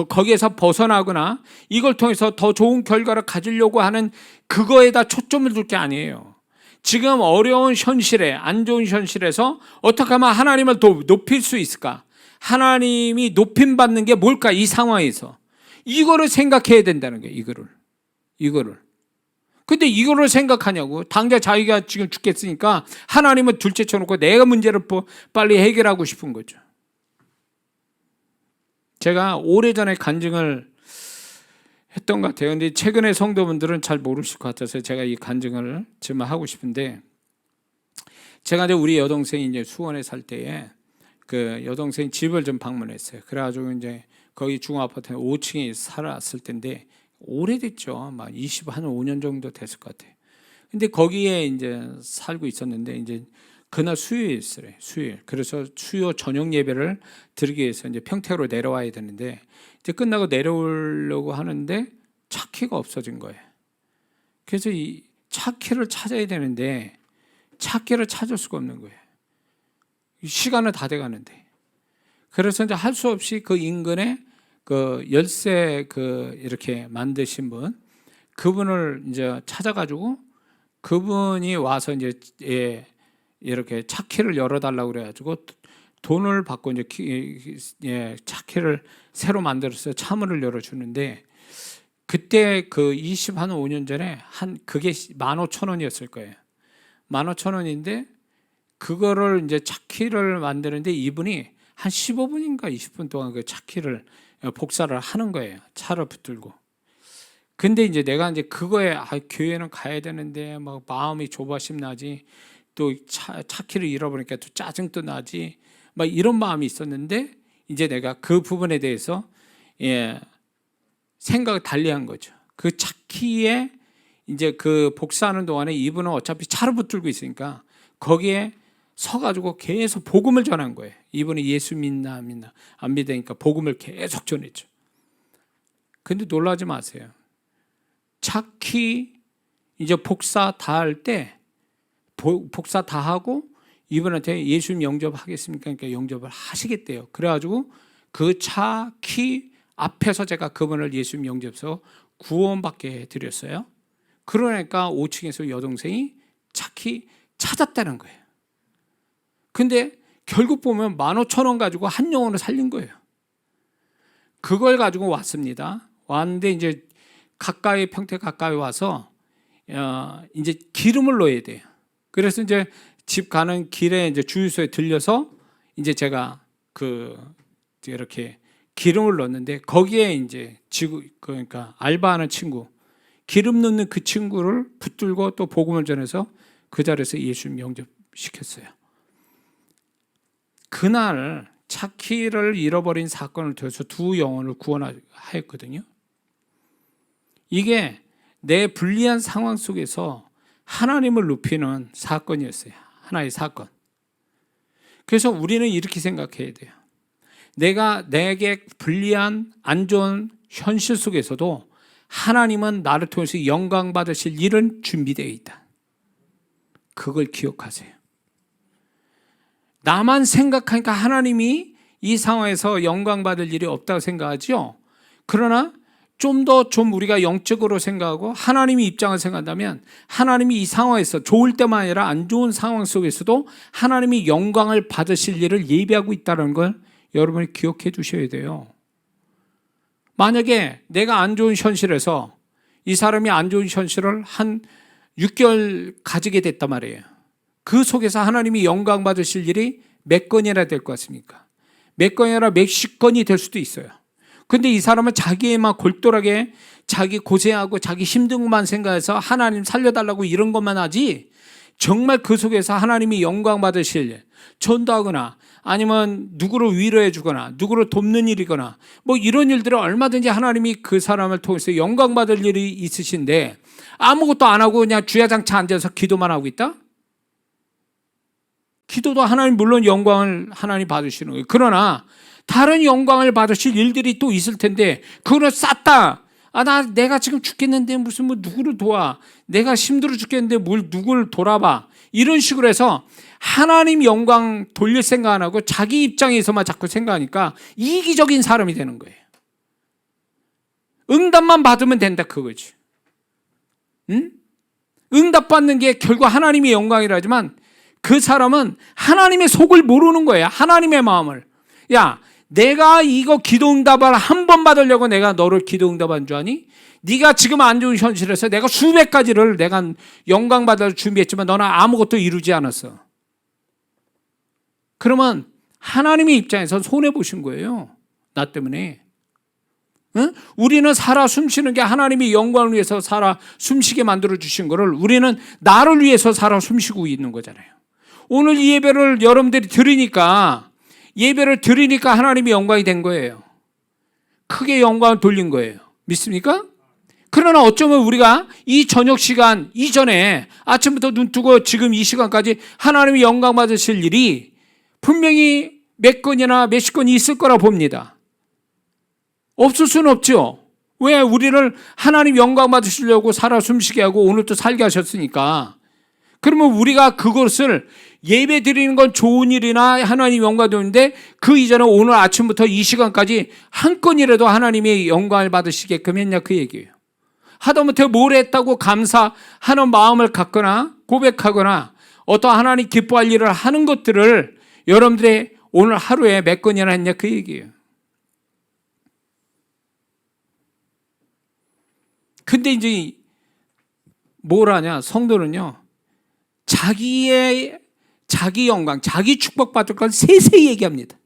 거기에서 벗어나거나 이걸 통해서 더 좋은 결과를 가지려고 하는 그거에다 초점을 둘 게 아니에요. 지금 어려운 현실에, 안 좋은 현실에서 어떻게 하면 하나님을 높일 수 있을까? 하나님이 높임받는 게 뭘까? 이 상황에서 이거를 생각해야 된다는 거예요. 이거를. 근데 이거를 생각하냐고. 당장 자기가 지금 죽겠으니까 하나님은 둘째 쳐놓고 내가 문제를 빨리 해결하고 싶은 거죠. 제가 오래전에 간증을 했던 것 같아요. 근데 최근에 성도분들은 잘 모르실 것 같아서 제가 이 간증을 지금 하고 싶은데, 제가 이제 우리 여동생이 이제 수원에 살 때에 그 여동생 집을 좀 방문했어요. 그래가지고 이제 거기 중아파트 5층에 살았을 텐데, 오래됐죠. 막 5년 정도 됐을 것 같아요. 근데 거기에 이제 살고 있었는데, 이제 그날 수요일이었어요. 수요일. 그래서 수요 저녁 예배를 드리기 위해서 이제 평택으로 내려와야 되는데, 이제 끝나고 내려오려고 하는데 차키가 없어진 거예요. 그래서 이 차키를 찾아야 되는데 차키를 찾을 수가 없는 거예요. 시간은 다 돼가는데. 그래서 이제 할 수 없이 그 인근에 그 열쇠 이렇게 만드신 분, 그분을 이제 찾아가지고 그분이 와서 이제 이렇게 차키를 열어달라고 그래가지고 돈을 받고 이제 차키를 새로 만들어서 차문을 열어주는데, 그때 그 5년 전에 그게 15,000원이었을 거예요. 15,000원인데 그거를 이제 차키를 만드는데 이분이 한 15분인가 20분 동안 그 차키를 복사를 하는 거예요. 차를 붙들고. 근데 이제 내가 이제 그거에 교회는 가야 되는데 막 마음이 조바심 나지, 또 차키를 잃어버리니까 또 짜증도 나지, 막 이런 마음이 있었는데, 이제 내가 그 부분에 대해서 생각을 달리한 거죠. 그 차키에 이제 그 복사하는 동안에 이분은 어차피 차를 붙들고 있으니까 거기에 서가지고 계속 복음을 전한 거예요. 이분이 예수 믿나 안 믿으니까 복음을 계속 전했죠. 근데 놀라지 마세요. 차키 이제 복사 다 할 때, 복사 다 하고 이분한테 예수님 영접하겠습니까? 그러니까 영접을 하시겠대요. 그래가지고 그 차키 앞에서 제가 그분을 예수님 영접해서 구원받게 해드렸어요. 그러니까 5층에서 여동생이 차키 찾았다는 거예요. 근데 결국 보면 15,000원 가지고 한 영혼을 살린 거예요. 그걸 가지고 왔습니다. 왔는데 이제 평택 가까이 와서 이제 기름을 넣어야 돼요. 그래서 이제 집 가는 길에 이제 주유소에 들려서 이제 제가 이렇게 기름을 넣었는데, 거기에 이제 그러니까 알바하는 친구, 기름 넣는 그 친구를 붙들고 또 복음을 전해서 그 자리에서 예수님 영접시켰어요. 그날 차키를 잃어버린 사건을 통해서 2 영혼을 구원하였거든요. 이게 내 불리한 상황 속에서 하나님을 높이는 사건이었어요. 하나의 사건. 그래서 우리는 이렇게 생각해야 돼요. 내게 불리한 안 좋은 현실 속에서도 하나님은 나를 통해서 영광 받으실 일은 준비되어 있다. 그걸 기억하세요. 나만 생각하니까 하나님이 이 상황에서 영광 받을 일이 없다고 생각하죠. 그러나 좀 우리가 영적으로 생각하고 하나님의 입장을 생각한다면 하나님이 이 상황에서 좋을 때만 아니라 안 좋은 상황 속에서도 하나님이 영광을 받으실 일을 예비하고 있다는 걸 여러분이 기억해 두셔야 돼요. 만약에 내가 안 좋은 현실에서 이 사람이 안 좋은 현실을 한 6개월 가지게 됐단 말이에요. 그 속에서 하나님이 영광 받으실 일이 몇 건이나 될 것 같습니까? 몇 건이나 몇십 건이 될 수도 있어요. 근데 이 사람은 자기에만 골똘하게 자기 고생하고 자기 힘든 것만 생각해서 하나님 살려달라고 이런 것만 하지, 정말 그 속에서 하나님이 영광 받으실 일, 전도하거나 아니면 누구를 위로해 주거나 누구를 돕는 일이거나 뭐 이런 일들을 얼마든지 하나님이 그 사람을 통해서 영광 받을 일이 있으신데 아무것도 안 하고 그냥 주야장차 앉아서 기도만 하고 있다? 기도도 하나님 물론 영광을 하나님 받으시는 거예요. 그러나 다른 영광을 받으실 일들이 또 있을 텐데 그거는 쌌다. 내가 지금 죽겠는데 무슨 뭐 누구를 도와. 내가 힘들어 죽겠는데 뭘 누구를 돌아봐. 이런 식으로 해서 하나님 영광 돌릴 생각 안 하고 자기 입장에서만 자꾸 생각하니까 이기적인 사람이 되는 거예요. 응답만 받으면 된다 그거지. 응? 응답 받는 게 결국 하나님의 영광이라지만 그 사람은 하나님의 속을 모르는 거예요. 하나님의 마음을. 야, 내가 이거 기도응답을 한 번 받으려고 내가 너를 기도응답한 줄 아니? 네가 지금 안 좋은 현실에서 내가 수백 가지를 내가 영광 받을 준비했지만 너는 아무것도 이루지 않았어. 그러면 하나님의 입장에서 손해보신 거예요. 나 때문에. 응? 우리는 살아 숨쉬는 게 하나님이 영광을 위해서 살아 숨쉬게 만들어 주신 거를 우리는 나를 위해서 살아 숨쉬고 있는 거잖아요. 오늘 이 예배를 여러분들이 들으니까 하나님이 영광이 된 거예요. 크게 영광을 돌린 거예요. 믿습니까? 그러나 어쩌면 우리가 이 저녁 시간 이전에 아침부터 눈 뜨고 지금 이 시간까지 하나님이 영광 받으실 일이 분명히 몇 건이나 몇십 건이 있을 거라 봅니다. 없을 수는 없죠. 왜? 우리를 하나님 영광 받으시려고 살아 숨쉬게 하고 오늘 또 살게 하셨으니까. 그러면 우리가 그것을 예배 드리는 건 좋은 일이나 하나님 영광 드리는데 그 이전에 오늘 아침부터 이 시간까지 한 건이라도 하나님의 영광을 받으시게끔 했냐 그 얘기예요. 하다못해 뭘 했다고 감사하는 마음을 갖거나 고백하거나 어떤 하나님 기뻐할 일을 하는 것들을 여러분들의 오늘 하루에 몇 건이나 했냐 그 얘기예요. 근데 이제 뭘 하냐 성도는요, 자기 영광, 자기 축복받을 건 세세히 얘기합니다.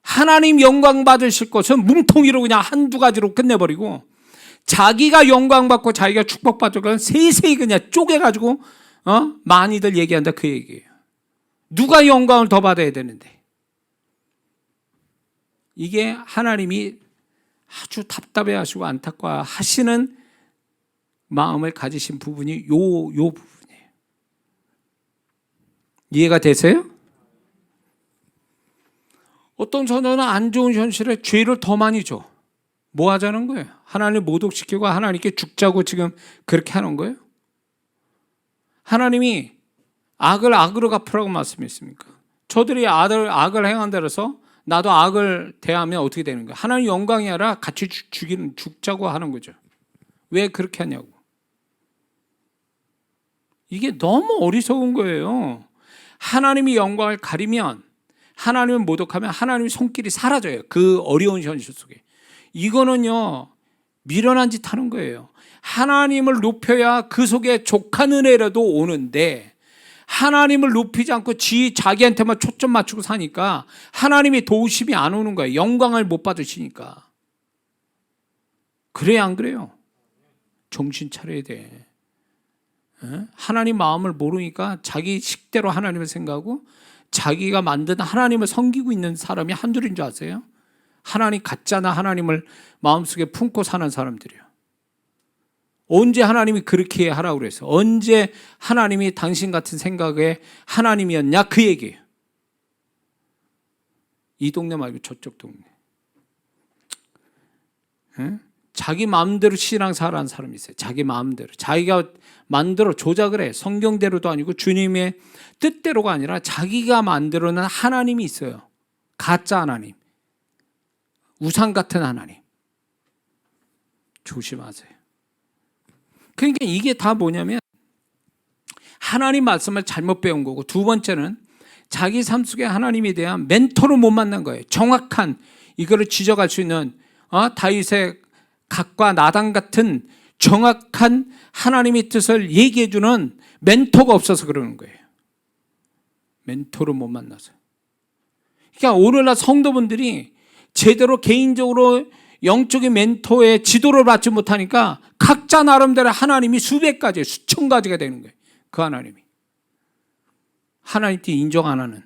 하나님 영광 받으실 것은 뭉텅이로 그냥 한두 가지로 끝내버리고 자기가 영광 받고 자기가 축복받을 건 세세히 그냥 쪼개가지고 많이들 얘기한다 그 얘기예요. 누가 영광을 더 받아야 되는데. 이게 하나님이 아주 답답해하시고 안타까워하시는 마음을 가지신 부분이 요 부분이에요. 이해가 되세요? 어떤 선언은 안 좋은 현실에 죄를 더 많이 줘. 뭐 하자는 거예요? 하나님을 모독시키고 하나님께 죽자고 지금 그렇게 하는 거예요? 하나님이 악을 악으로 갚으라고 말씀했습니까? 저들이 악을 행한다 그래서 나도 악을 대하면 어떻게 되는 거예요? 하나님 영광이 아니라 같이 죽자고 하는 거죠. 왜 그렇게 하냐고. 이게 너무 어리석은 거예요. 하나님이 영광을 가리면, 하나님을 모독하면 하나님의 손길이 사라져요. 그 어려운 현실 속에. 이거는요, 미련한 짓 하는 거예요. 하나님을 높여야 그 속에 족한 은혜라도 오는데 하나님을 높이지 않고 자기한테만 초점 맞추고 사니까 하나님의 도우심이 안 오는 거예요. 영광을 못 받으시니까. 그래야 안 그래요? 정신 차려야 돼. 하나님 마음을 모르니까 자기 식대로 하나님을 생각하고 자기가 만든 하나님을 섬기고 있는 사람이 한둘인 줄 아세요? 하나님 가짜나 하나님을 마음속에 품고 사는 사람들이에요. 언제 하나님이 그렇게 하라고 그래서 언제 하나님이 당신 같은 생각에 하나님이었냐 그 얘기예요. 이 동네 말고 저쪽 동네. 자기 마음대로 신앙생활하는 사람이 있어요. 자기 마음대로. 자기가 만들어 조작을 해. 성경대로도 아니고 주님의 뜻대로가 아니라 자기가 만들어낸 하나님이 있어요. 가짜 하나님. 우상 같은 하나님. 조심하세요. 그러니까 이게 다 뭐냐면 하나님 말씀을 잘못 배운 거고, 두 번째는 자기 삶 속에 하나님에 대한 멘토를 못 만난 거예요. 정확한 이거를 지적할 수 있는 다윗의 갓과 나단 같은 정확한 하나님의 뜻을 얘기해 주는 멘토가 없어서 그러는 거예요. 멘토를 못 만나서. 그러니까 오늘날 성도분들이 제대로 개인적으로 영적인 멘토의 지도를 받지 못하니까 각자 나름대로 하나님이 수백 가지, 수천 가지가 되는 거예요. 그 하나님이. 하나님께 인정 안 하는.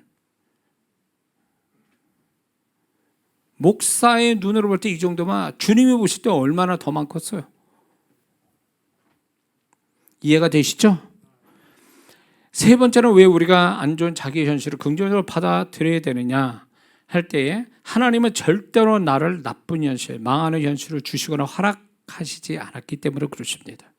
목사의 눈으로 볼 때 이 정도면 주님이 보실 때 얼마나 더 많겠어요. 이해가 되시죠? 세 번째는 왜 우리가 안 좋은 자기 현실을 긍정적으로 받아들여야 되느냐 할 때에 하나님은 절대로 나를 나쁜 현실, 망하는 현실을 주시거나 허락하시지 않았기 때문에 그렇습니다.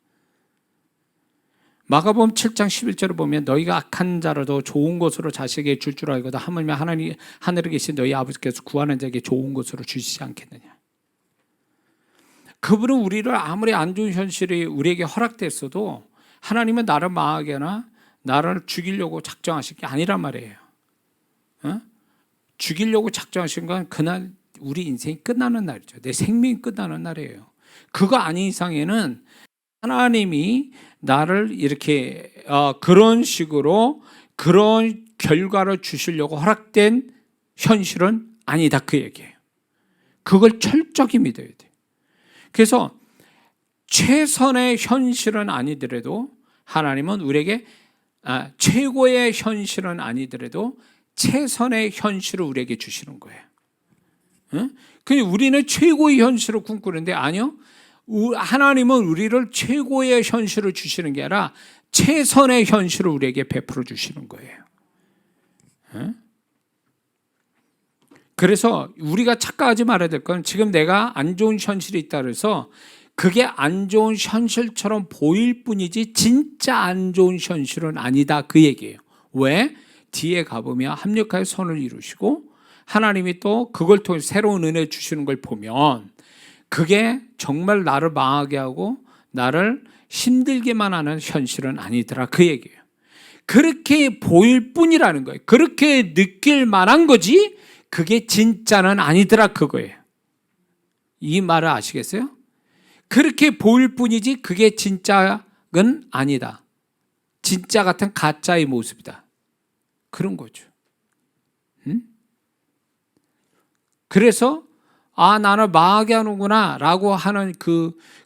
마가복음 7장 11절을 보면 너희가 악한 자라도 좋은 것으로 자식에게 줄 줄 알거든 하물며 하나님 하늘에 계신 너희 아버지께서 구하는 자에게 좋은 것으로 주시지 않겠느냐. 그분은 우리를 아무리 안 좋은 현실이 우리에게 허락됐어도 하나님은 나를 망하게나 나를 죽이려고 작정하신 게 아니란 말이에요. 죽이려고 작정하신 건 그날 우리 인생이 끝나는 날이죠. 내 생명이 끝나는 날이에요. 그거 아닌 이상에는 하나님이 나를 이렇게 그런 식으로 그런 결과를 주시려고 허락된 현실은 아니다, 그 얘기예요. 그걸 철저히 믿어야 돼요. 그래서 최선의 현실은 아니더라도 하나님은 우리에게 최고의 현실은 아니더라도 최선의 현실을 우리에게 주시는 거예요. 근데 우리는 최고의 현실을 꿈꾸는데 아니요. 하나님은 우리를 최고의 현실을 주시는 게 아니라 최선의 현실을 우리에게 베풀어 주시는 거예요. 그래서 우리가 착각하지 말아야 될 건 지금 내가 안 좋은 현실이 있다 그래서 그게 안 좋은 현실처럼 보일 뿐이지 진짜 안 좋은 현실은 아니다, 그 얘기예요. 왜? 뒤에 가보면 합력하여 선을 이루시고 하나님이 또 그걸 통해 새로운 은혜 주시는 걸 보면 그게 정말 나를 망하게 하고 나를 힘들게만 하는 현실은 아니더라, 그 얘기예요. 그렇게 보일 뿐이라는 거예요. 그렇게 느낄 만한 거지 그게 진짜는 아니더라, 그거예요. 이 말을 아시겠어요? 그렇게 보일 뿐이지 그게 진짜는 아니다. 진짜 같은 가짜의 모습이다. 그런 거죠. 그래서 나를 망하게 하는구나 라고 하는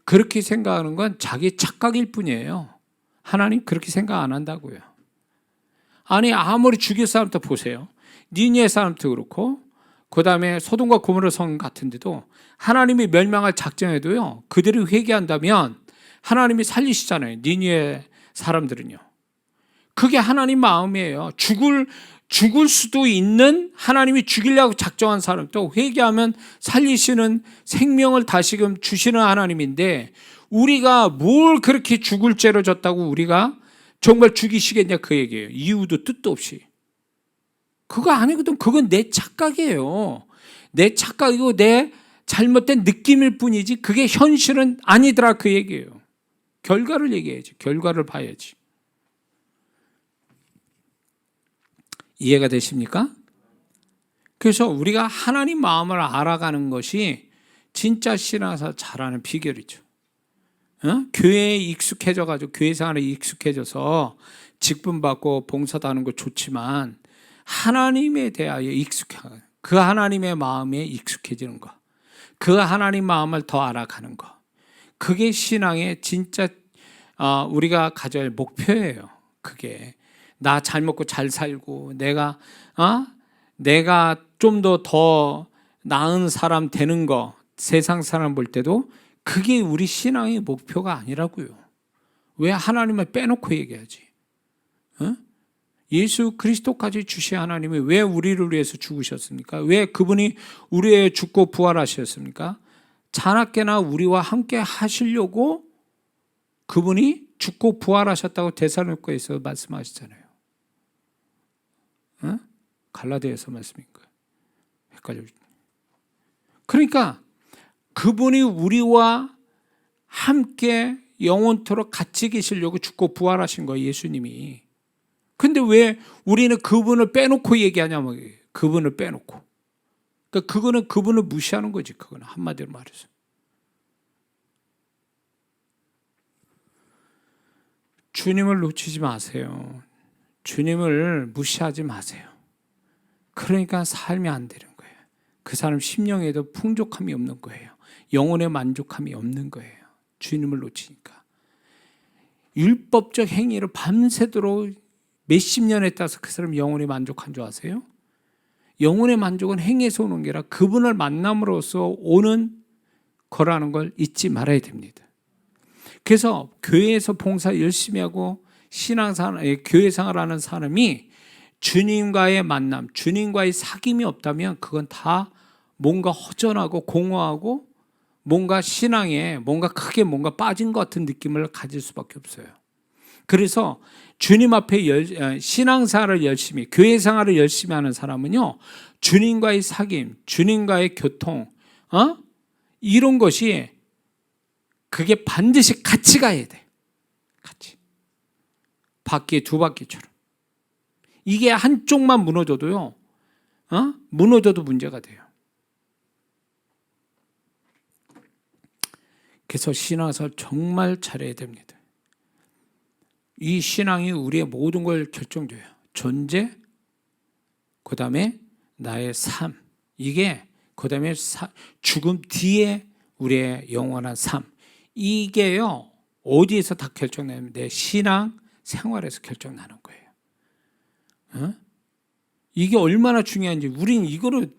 그렇게 생각하는 건 자기 착각일 뿐이에요. 하나님 그렇게 생각 안 한다고요. 아니 아무리 죽일 사람도 보세요. 니느웨 사람도 그렇고 그 다음에 소돔과 고모라 성 같은 데도 하나님이 멸망할 작정해도요 그들이 회개한다면 하나님이 살리시잖아요. 니느웨 사람들은요. 그게 하나님 마음이에요. 죽을 수도 있는 하나님이 죽이려고 작정한 사람도 회개하면 살리시는 생명을 다시금 주시는 하나님인데 우리가 뭘 그렇게 죽을 죄로 졌다고 우리가 정말 죽이시겠냐, 그 얘기예요. 이유도 뜻도 없이. 그거 아니거든. 그건 내 착각이에요. 내 착각이고 내 잘못된 느낌일 뿐이지 그게 현실은 아니더라, 그 얘기예요. 결과를 얘기해야지. 결과를 봐야지. 이해가 되십니까? 그래서 우리가 하나님 마음을 알아가는 것이 진짜 신앙에서 잘하는 비결이죠. 교회에 익숙해져가지고 교회 생활에 익숙해져서 직분 받고 봉사도 하는 거 좋지만 하나님에 대하여 익숙해가는 그 하나님의 마음에 익숙해지는 거, 그 하나님 마음을 더 알아가는 거, 그게 신앙의 진짜 우리가 가져야 할 목표예요. 그게 나 잘 먹고 잘 살고 내가 좀 더 나은 사람 되는 거, 세상 사람 볼 때도 그게 우리 신앙의 목표가 아니라고요. 왜 하나님을 빼놓고 얘기하지? 예수 그리스도까지 주신 하나님이 왜 우리를 위해서 죽으셨습니까? 왜 그분이 우리의 죽고 부활하셨습니까? 자나깨나 우리와 함께 하시려고 그분이 죽고 부활하셨다고 데살로니가에서 말씀하시잖아요. 어? 갈라디아에서 말씀인가? 헷갈려. 그러니까 그분이 우리와 함께 영원토록 같이 계시려고 죽고 부활하신 거예요, 예수님이. 근데 왜 우리는 그분을 빼놓고 얘기하냐면, 그분을 빼놓고. 그러니까 그거는 그분을 무시하는 거지. 그거는 한마디로 말해서. 주님을 놓치지 마세요. 주님을 무시하지 마세요. 그러니까 삶이 안 되는 거예요. 그 사람 심령에도 풍족함이 없는 거예요. 영혼의 만족함이 없는 거예요. 주님을 놓치니까. 율법적 행위를 밤새도록 몇십 년 했다서 그 사람 영혼이 만족한 줄 아세요? 영혼의 만족은 행위에서 오는 게 아니라 그분을 만남으로써 오는 거라는 걸 잊지 말아야 됩니다. 그래서 교회에서 봉사 열심히 하고 교회 생활하는 사람이 주님과의 만남, 주님과의 사귐이 없다면 그건 다 뭔가 허전하고 공허하고 뭔가 신앙에 뭔가 크게 뭔가 빠진 것 같은 느낌을 가질 수밖에 없어요. 그래서 주님 앞에 신앙생활을 열심히, 교회 생활을 열심히 하는 사람은요, 주님과의 사귐, 주님과의 교통, 이런 것이 그게 반드시 같이 가야 돼. 같이. 바퀴 두 바퀴처럼. 이게 한쪽만 무너져도요, 무너져도 문제가 돼요. 그래서 신앙생활 정말 잘해야 됩니다. 이 신앙이 우리의 모든 걸 결정줘요. 존재, 그 다음에 나의 삶. 이게 그 다음에 죽음 뒤에 우리의 영원한 삶. 이게요, 어디에서 다 결정나면 내 신앙 생활에서 결정나는 거예요. 이게 얼마나 중요한지 우린 이거를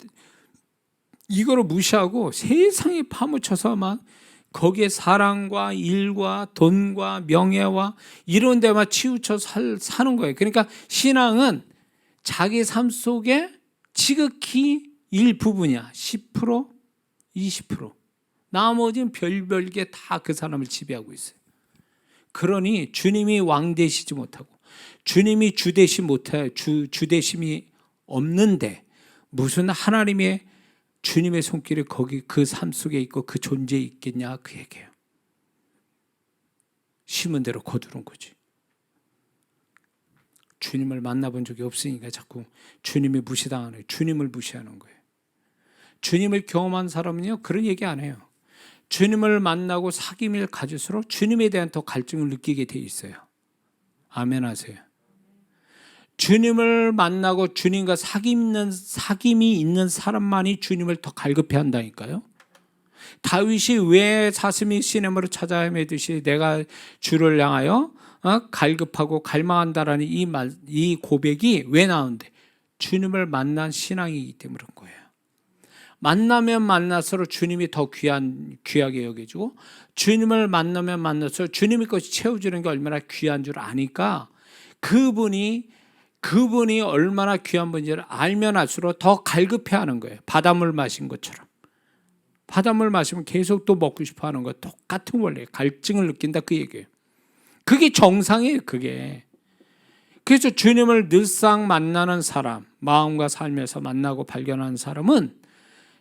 무시하고 세상에 파묻혀서 막 거기에 사랑과 일과 돈과 명예와 이런 데만 치우쳐 사는 거예요. 그러니까 신앙은 자기 삶 속에 지극히 일부분이야. 10%, 20%. 나머지는 별게 다 그 사람을 지배하고 있어요. 그러니 주님이 왕 되시지 못하고 주님이 주 되심이 없는데 무슨 하나님의 주님의 손길이 거기 그 삶 속에 있고 그 존재에 있겠냐 그 얘기예요. 심은 대로 거두는 거지. 주님을 만나본 적이 없으니까 자꾸 주님이 무시당하는 거예요. 주님을 무시하는 거예요. 주님을 경험한 사람은요 그런 얘기 안 해요. 주님을 만나고 사귐을 가질수록 주님에 대한 더 갈증을 느끼게 돼 있어요. 아멘 하세요. 주님을 만나고 주님과 사귐이 있는 사람만이 주님을 더 갈급해 한다니까요. 다윗이 왜 사슴이 시냇물을 찾아 헤매듯이 내가 주를 향하여 갈급하고 갈망한다라는 이 고백이 왜 나오는데 주님을 만난 신앙이기 때문에 그런 거예요. 만나면 만날수록 주님이 더 귀하게 여겨지고 주님을 만나면 만날수록 주님의 것이 채워주는 게 얼마나 귀한 줄 아니까 그분이 얼마나 귀한 분인지를 알면 알수록 더 갈급해하는 거예요. 바닷물 마신 것처럼. 바닷물 마시면 계속 또 먹고 싶어 하는 거 똑같은 원리예요. 갈증을 느낀다 그 얘기예요. 그게 정상이에요. 그게. 그래서 주님을 늘상 만나는 사람, 마음과 삶에서 만나고 발견하는 사람은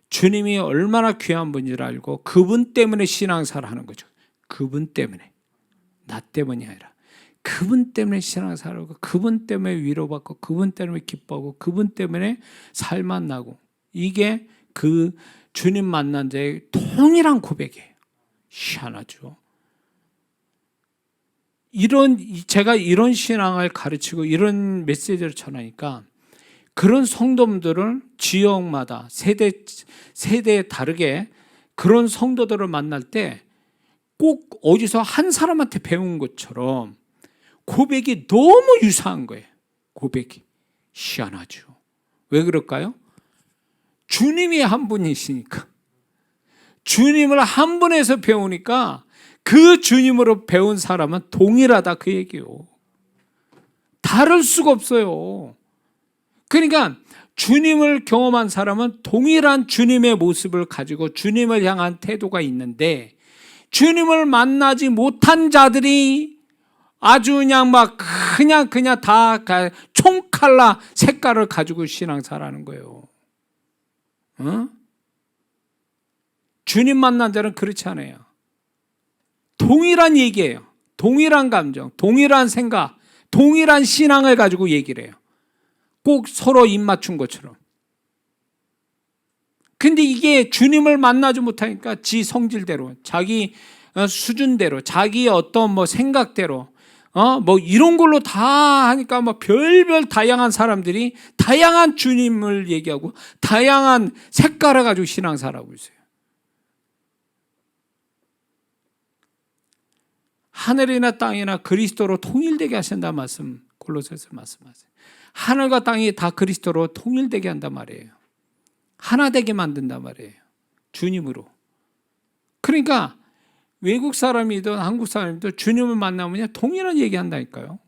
주님이 얼마나 귀한 분인지를 알고 그분 때문에 신앙생활을 하는 거죠. 그분 때문에. 나 때문이 아니라. 그분 때문에 신앙생활하고 그분 때문에 위로받고 그분 때문에 기뻐하고 그분 때문에 살만 나고 이게 그 주님 만난 자의 통일한 고백이에요. 희한하죠. 제가 이런 신앙을 가르치고 이런 메시지를 전하니까 그런 성도들을 지역마다 세대에 다르게 그런 성도들을 만날 때 꼭 어디서 한 사람한테 배운 것처럼 고백이 너무 유사한 거예요. 고백이. 희한하죠. 왜 그럴까요? 주님이 한 분이시니까. 주님을 한 분에서 배우니까 그 주님으로 배운 사람은 동일하다 그 얘기예요. 다를 수가 없어요. 그러니까 주님을 경험한 사람은 동일한 주님의 모습을 가지고 주님을 향한 태도가 있는데, 주님을 만나지 못한 자들이 아주 그냥 다 총칼라 색깔을 가지고 신앙생활하는 거예요. 주님 만난 자는 그렇지 않아요. 동일한 얘기예요. 동일한 감정, 동일한 생각, 동일한 신앙을 가지고 얘기를 해요. 꼭 서로 입맞춘 것처럼. 근데 이게 주님을 만나지 못하니까 지 성질대로, 자기 수준대로, 자기 어떤 생각대로, 이런 걸로 다 하니까 별별 다양한 사람들이 다양한 주님을 얘기하고 다양한 색깔을 가지고 신앙생활하고 있어요. 하늘이나 땅이나 그리스도로 통일되게 하신다는 말씀 골로새서 말씀하세요. 하늘과 땅이 다 그리스도로 통일되게 한단 말이에요. 하나 되게 만든단 말이에요. 주님으로. 그러니까 외국 사람이든 한국 사람이든 주님을 만나면 그냥 동일한 얘기한다니까요.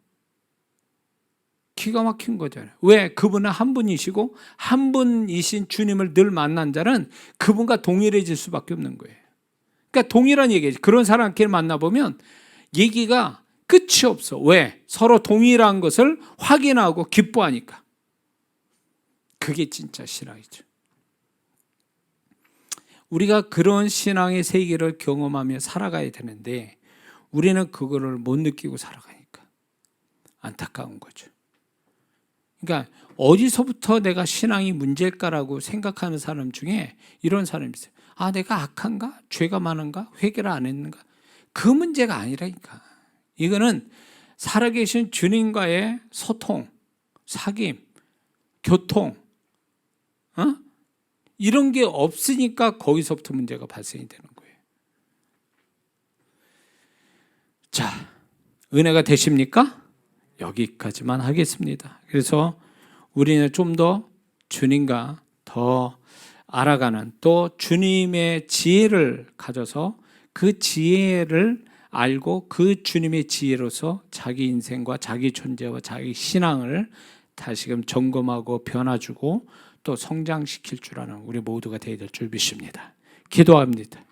기가 막힌 거잖아요. 왜? 그분은 한 분이시고 한 분이신 주님을 늘 만난 자는 그분과 동일해질 수밖에 없는 거예요. 그러니까 동일한 얘기죠. 그런 사람끼리 만나보면 얘기가 끝이 없어. 왜? 서로 동일한 것을 확인하고 기뻐하니까. 그게 진짜 신앙이죠. 우리가 그런 신앙의 세계를 경험하며 살아가야 되는데 우리는 그거를 못 느끼고 살아가니까 안타까운 거죠. 그러니까 어디서부터 내가 신앙이 문제일까라고 생각하는 사람 중에 이런 사람이 있어요. 내가 악한가? 죄가 많은가? 회개를 안 했는가? 그 문제가 아니라니까. 이거는 살아계신 주님과의 소통, 사귐, 교통, 이런 게 없으니까 거기서부터 문제가 발생이 되는 거예요. 자, 은혜가 되십니까? 여기까지만 하겠습니다. 그래서 우리는 좀 더 주님과 더 알아가는, 또 주님의 지혜를 가져서 그 지혜를 알고 그 주님의 지혜로서 자기 인생과 자기 존재와 자기 신앙을 다시금 점검하고 변화주고 또 성장시킬 줄 아는 우리 모두가 되어야 될 줄 믿습니다. 기도합니다.